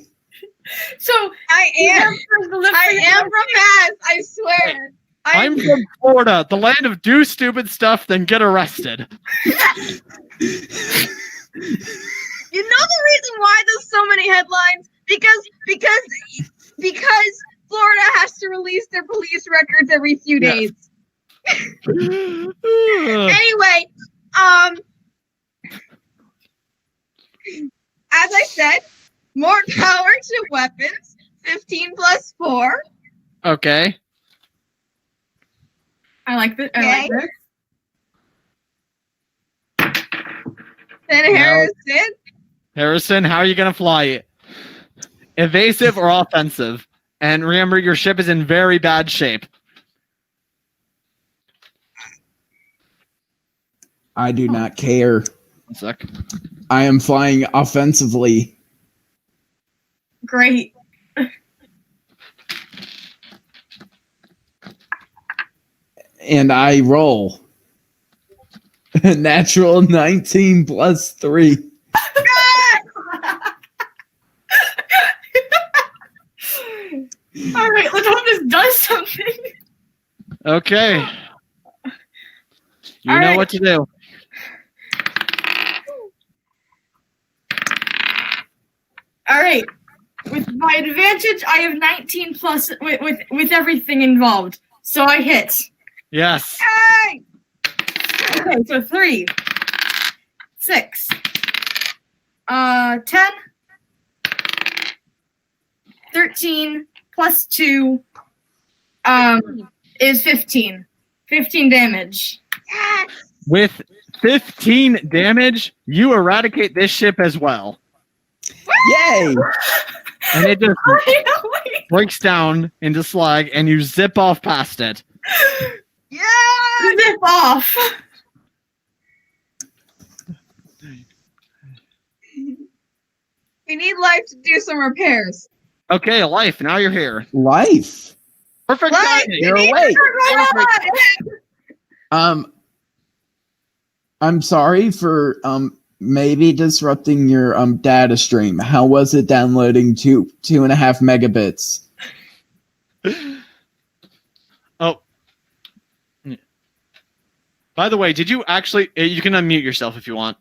Speaker 2: So
Speaker 4: I am from Mass, I swear.
Speaker 1: I'm from Florida, the land of do stupid stuff, then get arrested.
Speaker 4: You know the reason why there's so many headlines? Because Florida has to release their police records every few days. Anyway, as I said, more power to weapons. 15 plus 4.
Speaker 1: Okay.
Speaker 2: I like this. I like this.
Speaker 4: Then
Speaker 1: Harrison, how are you going to fly it? Evasive or offensive? And remember, your ship is in very bad shape.
Speaker 3: I do not care.
Speaker 1: 1 sec.
Speaker 3: I am flying offensively.
Speaker 2: Great.
Speaker 3: And I roll. Natural 19 plus 3.
Speaker 2: All right, let's hope this does something.
Speaker 1: Okay. You
Speaker 2: All
Speaker 1: know
Speaker 2: right.
Speaker 1: what to do.
Speaker 2: All right. With my advantage, I have 19 plus with everything involved. So I hit.
Speaker 1: Yes.
Speaker 4: Hey!
Speaker 2: Okay, so 3, 6, 10, 13 plus 2 is 15. 15 damage.
Speaker 4: Yes!
Speaker 1: With 15 damage, you eradicate this ship as well.
Speaker 3: Yay!
Speaker 1: And it just
Speaker 2: Finally!
Speaker 1: breaks down into slag, and you zip off past it.
Speaker 4: Yeah!
Speaker 2: Zip off.
Speaker 4: We need Life to do some repairs.
Speaker 1: Okay, Life, now you're here.
Speaker 3: Life.
Speaker 1: Perfect
Speaker 4: Life,
Speaker 1: timing.
Speaker 3: You're awake. I'm sorry for maybe disrupting your data stream. How was it downloading 2.5 megabits?
Speaker 1: Oh. By the way, did you actually... You can unmute yourself if you want.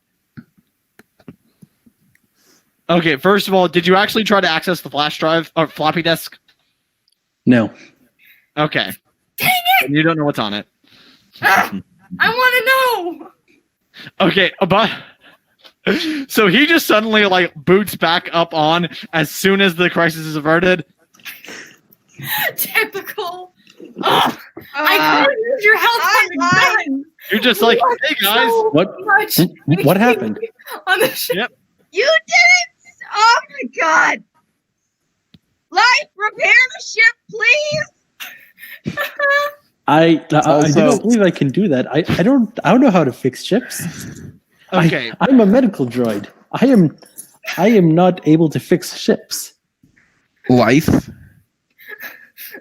Speaker 1: Okay, first of all, did you actually try to access the flash drive or floppy disk?
Speaker 5: No.
Speaker 1: Okay.
Speaker 2: Dang it!
Speaker 1: And you don't know what's on it.
Speaker 2: I want to know.
Speaker 1: Okay, but... So he just suddenly, like, boots back up on as soon as the crisis is averted.
Speaker 2: Typical. Ugh, I couldn't use your health on the gun.
Speaker 1: You're just like, hey, guys.
Speaker 2: So
Speaker 5: What?
Speaker 2: much
Speaker 5: What happened?
Speaker 2: on the ship.
Speaker 1: Yep.
Speaker 4: You did it! Oh my god! Life, repair the ship, please!
Speaker 5: I
Speaker 3: Also-
Speaker 5: don't believe I can do that. I don't know how to fix ships.
Speaker 1: Okay.
Speaker 5: I'm a medical droid. I am not able to fix ships.
Speaker 3: Life.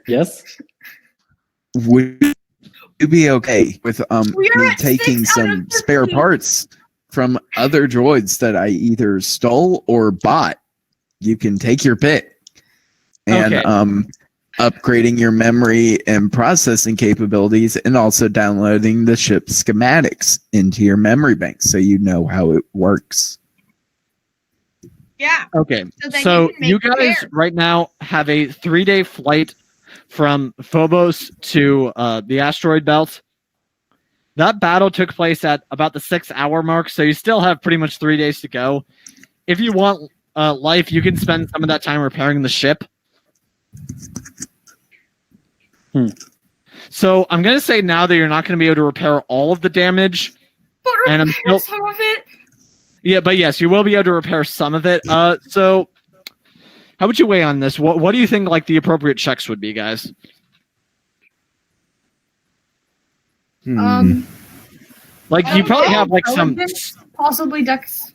Speaker 5: Yes?
Speaker 3: Would you be okay with
Speaker 2: We are
Speaker 3: me
Speaker 2: at
Speaker 3: taking
Speaker 2: 6 out of
Speaker 3: some spare
Speaker 2: 15.
Speaker 3: parts from other droids that I either stole or bought? You can take your pick. And
Speaker 1: Okay.
Speaker 3: Upgrading your memory and processing capabilities, and also downloading the ship schematics into your memory bank so you know how it works.
Speaker 4: Yeah.
Speaker 1: Okay.
Speaker 4: So then
Speaker 1: So
Speaker 4: you can make
Speaker 1: you guys
Speaker 4: repairs.
Speaker 1: right now have a 3-day flight from Phobos to the Asteroid Belt. That battle took place at about the 6-hour mark, so you still have pretty much 3 days to go. If you want Life, you can spend some of that time repairing the ship. So I'm going to say now that you're not going to be able to repair all of the damage.
Speaker 2: But
Speaker 1: And I'm
Speaker 2: repair
Speaker 1: still-
Speaker 2: some of it.
Speaker 1: Yeah, but yes, you will be able to repair some of it. So how would you weigh on this? What do you think like the appropriate checks would be, guys?
Speaker 3: Hmm.
Speaker 1: Like
Speaker 2: I
Speaker 1: you
Speaker 2: don't
Speaker 1: probably
Speaker 2: know,
Speaker 1: have like some
Speaker 2: intelligence? Possibly ducks.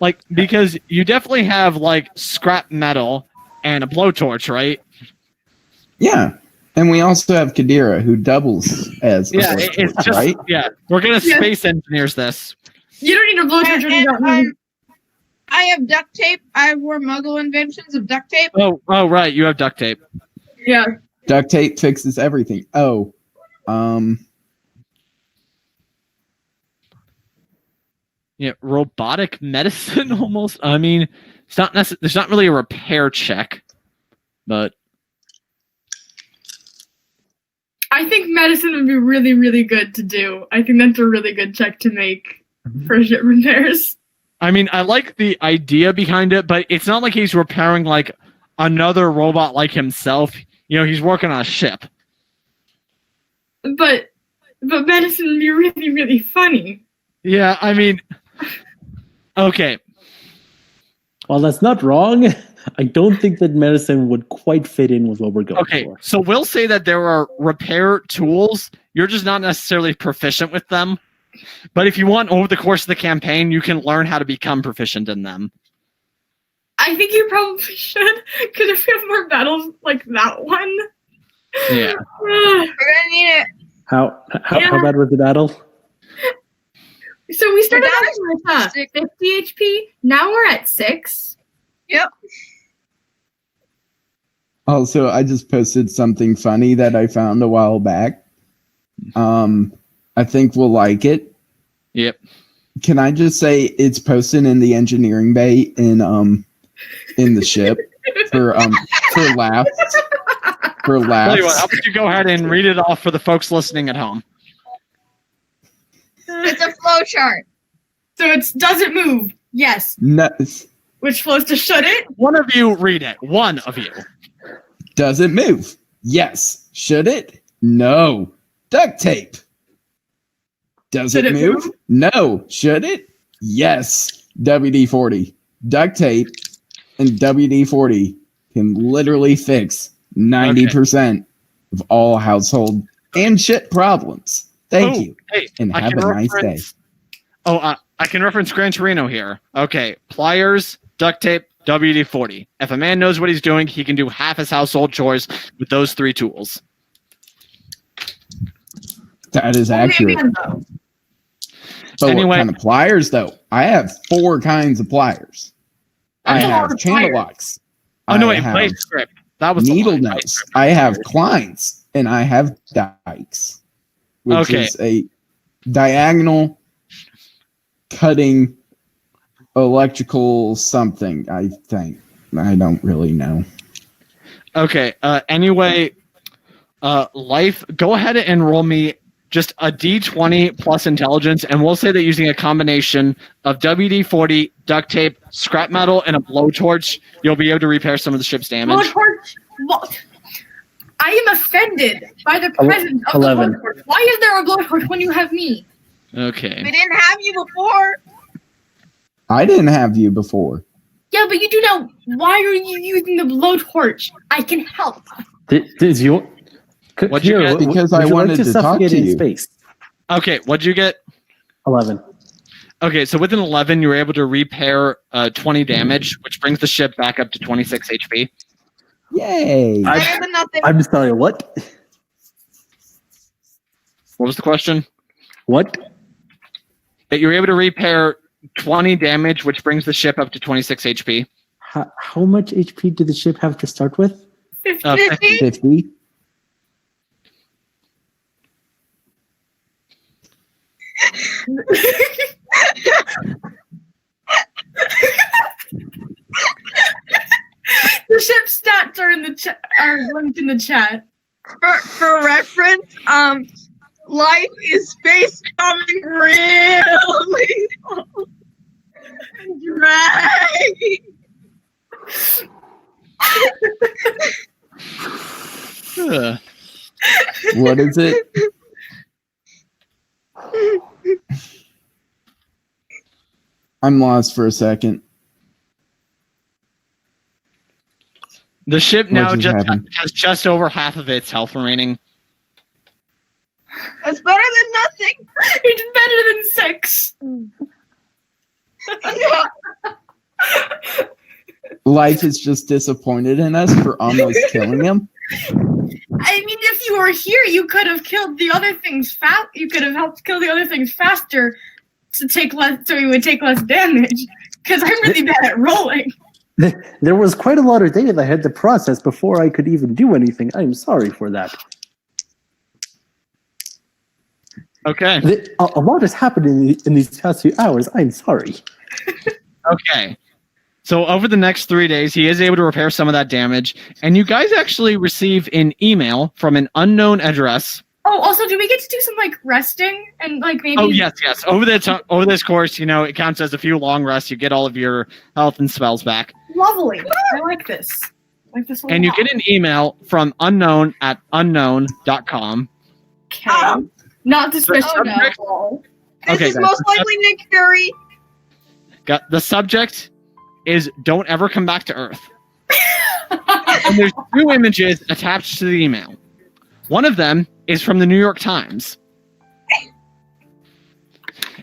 Speaker 1: Like, because you definitely have, like, scrap metal and a blowtorch, right?
Speaker 3: Yeah. And we also have Kadira, who doubles as a
Speaker 1: Yeah,
Speaker 3: blowtorch,
Speaker 1: it's just,
Speaker 3: right?
Speaker 1: yeah. We're going to space engineers this.
Speaker 2: You don't need a blowtorch when you got me.
Speaker 4: I have duct tape. I have more Muggle inventions of duct tape.
Speaker 1: Oh, right. You have duct tape.
Speaker 2: Yeah.
Speaker 3: Duct tape fixes everything. Oh.
Speaker 1: Yeah, robotic medicine almost. I mean, it's not there's not really a repair check, but
Speaker 2: I think medicine would be really, really good to do. I think that's a really good check to make for ship repairs.
Speaker 1: I mean, I like the idea behind it, but it's not like he's repairing like another robot like himself. You know, he's working on a ship.
Speaker 2: But medicine would be really, really funny.
Speaker 1: Yeah, I mean, okay.
Speaker 5: Well, that's not wrong. I don't think that medicine would quite fit in with what we're going
Speaker 1: Okay,
Speaker 5: for.
Speaker 1: so we'll say that there are repair tools. You're just not necessarily proficient with them. But if you want, over the course of the campaign, you can learn how to become proficient in them.
Speaker 2: I think you probably should, because if we have more battles like that one.
Speaker 1: Yeah.
Speaker 4: We're gonna need it.
Speaker 5: How bad was the battle?
Speaker 2: So we started
Speaker 4: We're
Speaker 2: out with 50 HP. Now we're at 6.
Speaker 4: Yep.
Speaker 3: Also, I just posted something funny that I found a while back. I think we'll like it.
Speaker 1: Yep.
Speaker 3: Can I just say it's posted in the engineering bay in the ship for laughs. For laughs.
Speaker 1: Tell you what, how about you go ahead and read it off for the folks listening at home?
Speaker 4: It's a flow chart.
Speaker 2: So it's does it move? Yes.
Speaker 3: No,
Speaker 2: Which flows to should it?
Speaker 1: One of you read it. One of you.
Speaker 3: does it move? Yes. Should it? No. Duct tape. Does
Speaker 2: Should
Speaker 3: it
Speaker 2: it
Speaker 3: move?
Speaker 2: move?
Speaker 3: No. Should it? Yes. WD-40. Duct tape and WD-40 can literally fix 90% of all household and shit problems. Thank you.
Speaker 1: Hey,
Speaker 3: And
Speaker 1: I
Speaker 3: have
Speaker 1: can
Speaker 3: a nice day.
Speaker 1: reference- I can reference Gran Torino here. Okay, pliers, duct tape, WD-40. If a man knows what he's doing, he can do half his household chores with those 3 tools.
Speaker 3: That is accurate. But
Speaker 1: Anyway-
Speaker 3: what kind of pliers, though? I have 4 kinds of pliers. I
Speaker 2: That's a lot
Speaker 3: have
Speaker 2: of
Speaker 3: channel
Speaker 2: pliers.
Speaker 3: locks.
Speaker 1: Oh no,
Speaker 3: I
Speaker 1: wait,
Speaker 3: have
Speaker 1: play script. That was the
Speaker 3: needle
Speaker 1: line.
Speaker 3: nose. I have Kleins, and I have Dykes, which
Speaker 1: Okay.
Speaker 3: is a diagonal cutting electrical something. I think I don't really know.
Speaker 1: Okay. Anyway, Life, go ahead and roll me just a D20 plus intelligence, and we'll say that using a combination of WD-40, duct tape, scrap metal, and a blowtorch, you'll be able to repair some of the ship's damage.
Speaker 2: Blowtorch? What? I am offended by the presence of
Speaker 5: 11.
Speaker 2: the blowtorch. Why is there a blowtorch when you have me?
Speaker 1: Okay.
Speaker 4: We didn't have you before.
Speaker 3: I didn't have you before.
Speaker 2: Yeah, but you do know. Why are you using the blowtorch? I can help.
Speaker 5: Did you?
Speaker 1: What'd you get?
Speaker 3: Because I
Speaker 5: would you
Speaker 3: wanted
Speaker 5: like to
Speaker 3: to talk
Speaker 5: suffocate
Speaker 3: to
Speaker 5: in
Speaker 3: you.
Speaker 5: space.
Speaker 1: Okay, what'd you get?
Speaker 5: 11.
Speaker 1: Okay, so with an 11, you were able to repair 20 damage, which brings the ship back up to 26 HP.
Speaker 3: Yay!
Speaker 4: Better than nothing.
Speaker 5: I'm sorry. What?
Speaker 1: What was the question?
Speaker 5: What?
Speaker 1: That you were able to repair 20 damage, which brings the ship up to 26 HP.
Speaker 5: How much HP did the ship have to start with?
Speaker 4: 50?
Speaker 3: 50.
Speaker 2: The ship's stats are in the are linked in the chat.
Speaker 4: For reference, life is space coming really drag.
Speaker 1: Ugh.
Speaker 3: What is it? I'm lost for a second.
Speaker 1: The ship now
Speaker 3: just
Speaker 1: just
Speaker 3: happened?
Speaker 1: has just over half of its health remaining.
Speaker 4: That's better than nothing.
Speaker 2: It's better than 6.
Speaker 3: Life is just disappointed in us for almost killing him.
Speaker 2: I mean, if you were here, you could have killed the other things fast. You could have helped kill the other things faster to take less, so you would take less damage. Because I'm really bad at rolling.
Speaker 5: There was quite a lot of data that I had to process before I could even do anything. I'm sorry for that.
Speaker 1: Okay.
Speaker 5: A lot has happened in these past few hours. I'm sorry.
Speaker 1: Okay. So over the next 3 days, he is able to repair some of that damage, and you guys actually receive an email from an unknown address.
Speaker 2: Oh, also, do we get to do some resting and maybe?
Speaker 1: Oh yes. Over this course, it counts as a few long rests. You get all of your health and spells back.
Speaker 2: Lovely. I like this. I like this a lot.
Speaker 1: And you get an email from unknown@unknown.com.
Speaker 2: Okay. Not suspicious.
Speaker 4: Oh, no. This
Speaker 1: Okay,
Speaker 4: is
Speaker 1: guys,
Speaker 4: most likely Nick Fury.
Speaker 1: Got the subject is "Don't ever come back to Earth." And there's 2 images attached to the email. One of them is from the New York Times,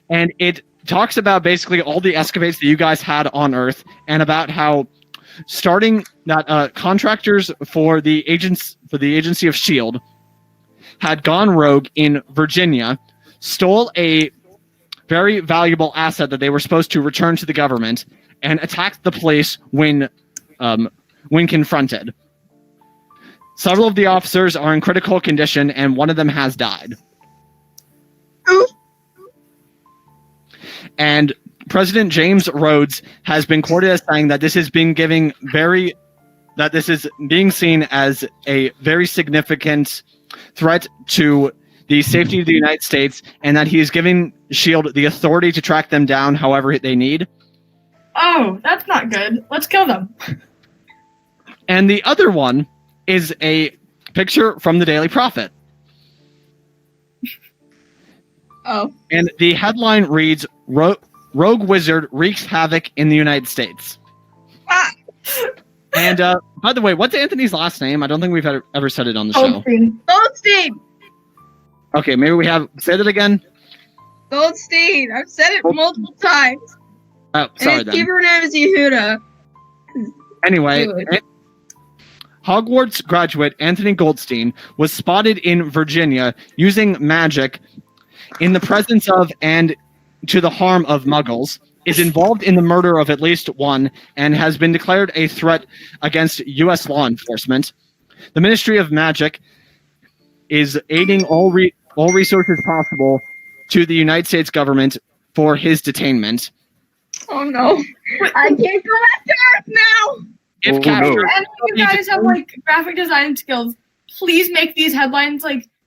Speaker 1: and it talks about basically all the escapades that you guys had on Earth, and about how starting that contractors for the agency of S.H.I.E.L.D. had gone rogue in Virginia, stole a very valuable asset that they were supposed to return to the government, and attacked the place when confronted. Several of the officers are in critical condition, and one of them has died.
Speaker 4: Oof.
Speaker 1: And President James Rhodes has been quoted as saying that this is being seen as a very significant threat to the safety of the United States, and that he is giving S.H.I.E.L.D. the authority to track them down however they need.
Speaker 2: Oh, that's not good. Let's kill them.
Speaker 1: And the other one is a picture from the Daily Prophet.
Speaker 4: Oh.
Speaker 1: And the headline reads, Rogue Wizard wreaks havoc in the United States.
Speaker 4: Ah.
Speaker 1: And by the way, what's Anthony's last name? I don't think we've ever said it on the show.
Speaker 4: Goldstein.
Speaker 1: Okay, maybe we have. Say that again.
Speaker 4: Goldstein. I've said it multiple times.
Speaker 1: Oh, sorry
Speaker 4: and his
Speaker 1: then.
Speaker 4: keeper name is Yehuda.
Speaker 1: Anyway,
Speaker 4: Good.
Speaker 1: Hogwarts graduate Anthony Goldstein was spotted in Virginia using magic in the presence of and to the harm of Muggles, is involved in the murder of at least one, and has been declared a threat against U.S. law enforcement. The Ministry of Magic is aiding all resources possible to the United States government for his detainment.
Speaker 4: Oh no. I can't go back to Earth now.
Speaker 1: If
Speaker 5: Oh,
Speaker 1: captured,
Speaker 5: no.
Speaker 2: And if you guys have graphic design skills, please make these headlines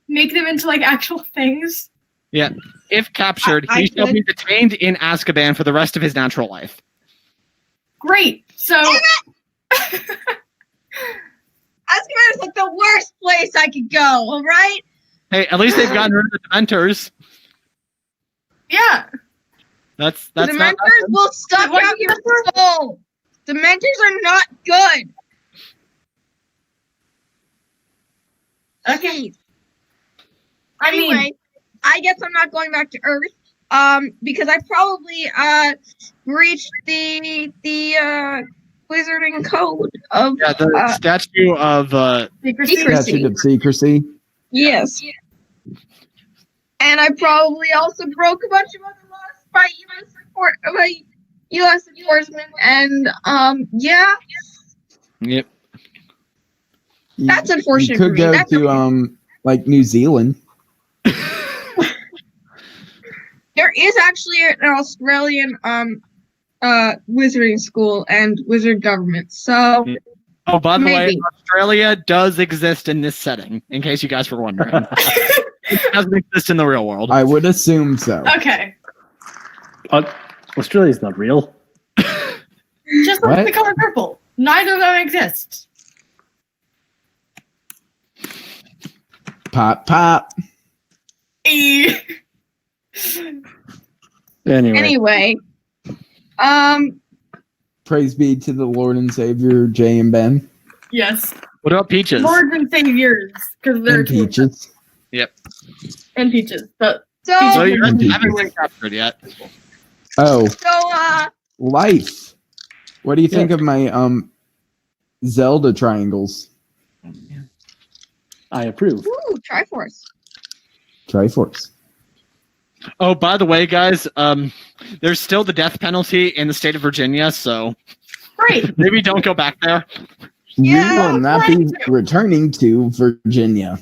Speaker 2: make them into actual things.
Speaker 1: Yeah. If captured,
Speaker 4: I
Speaker 1: he shall
Speaker 4: could-
Speaker 1: be detained in Azkaban for the rest of his natural life.
Speaker 2: Great. So
Speaker 4: Azkaban is the worst place I could go, alright?
Speaker 1: Hey, at least they've gotten rid of the Dementors.
Speaker 2: yeah.
Speaker 1: That's
Speaker 4: The
Speaker 1: not
Speaker 4: Dementors will suck
Speaker 2: What
Speaker 4: out
Speaker 2: is
Speaker 4: your soul. Dementors are not good.
Speaker 2: Okay. I
Speaker 4: Anyway,
Speaker 2: mean,
Speaker 4: I guess I'm not going back to Earth. Because I probably breached the wizarding code of
Speaker 1: the statue of
Speaker 2: secrecy.
Speaker 3: Statute of secrecy.
Speaker 4: yes. And I probably also broke a bunch of other laws by U.S. enforcement, and yeah,
Speaker 1: Yep.
Speaker 4: that's
Speaker 3: You
Speaker 4: unfortunate for
Speaker 3: could
Speaker 4: me.
Speaker 3: go
Speaker 4: That's
Speaker 3: to New Zealand.
Speaker 4: There is actually an Australian wizarding school and wizard government. So
Speaker 1: Oh, by the way,
Speaker 4: Maybe.
Speaker 1: Australia does exist in this setting, in case you guys were wondering. It doesn't exist in the real world.
Speaker 3: I would assume so.
Speaker 2: Okay.
Speaker 5: Australia's not real.
Speaker 2: Just like
Speaker 3: What?
Speaker 2: the color purple. Neither of them exist.
Speaker 3: Pop, pop.
Speaker 2: Eh.
Speaker 5: Anyway.
Speaker 4: anyway,
Speaker 3: Praise be to the Lord and Savior, Jay and Ben.
Speaker 2: Yes.
Speaker 1: What about Peaches?
Speaker 2: Lords and saviors. Because they're
Speaker 3: And Peaches.
Speaker 2: And peaches. But
Speaker 1: So
Speaker 4: so
Speaker 1: you
Speaker 3: And
Speaker 1: haven't
Speaker 3: Peaches.
Speaker 1: been captured yet.
Speaker 3: Oh,
Speaker 4: so
Speaker 3: life. What do you think of my Zelda triangles?
Speaker 5: I approve.
Speaker 4: Ooh, Triforce.
Speaker 3: Triforce.
Speaker 1: Oh, by the way, guys, there's still the death penalty in the state of Virginia, so
Speaker 2: Great.
Speaker 1: maybe don't go back there.
Speaker 3: We will not be returning to Virginia,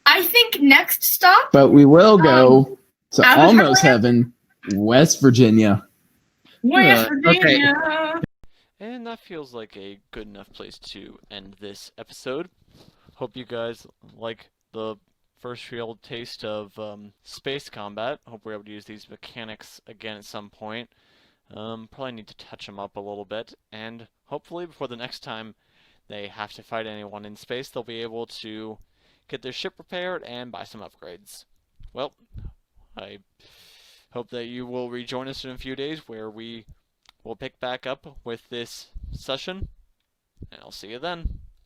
Speaker 2: I think next stop.
Speaker 3: but we will go to
Speaker 2: Avatar
Speaker 3: almost
Speaker 2: Land?
Speaker 3: heaven, West Virginia.
Speaker 2: West
Speaker 1: okay.
Speaker 2: Virginia.
Speaker 6: And that feels like a good enough place to end this episode. Hope you guys like the first real taste of space combat. Hope we're able to use these mechanics again at some point. Probably need to touch them up a little bit, and hopefully before the next time they have to fight anyone in space, they'll be able to get their ship repaired and buy some upgrades. Well, I hope that you will rejoin us in a few days where we will pick back up with this session, and I'll see you then.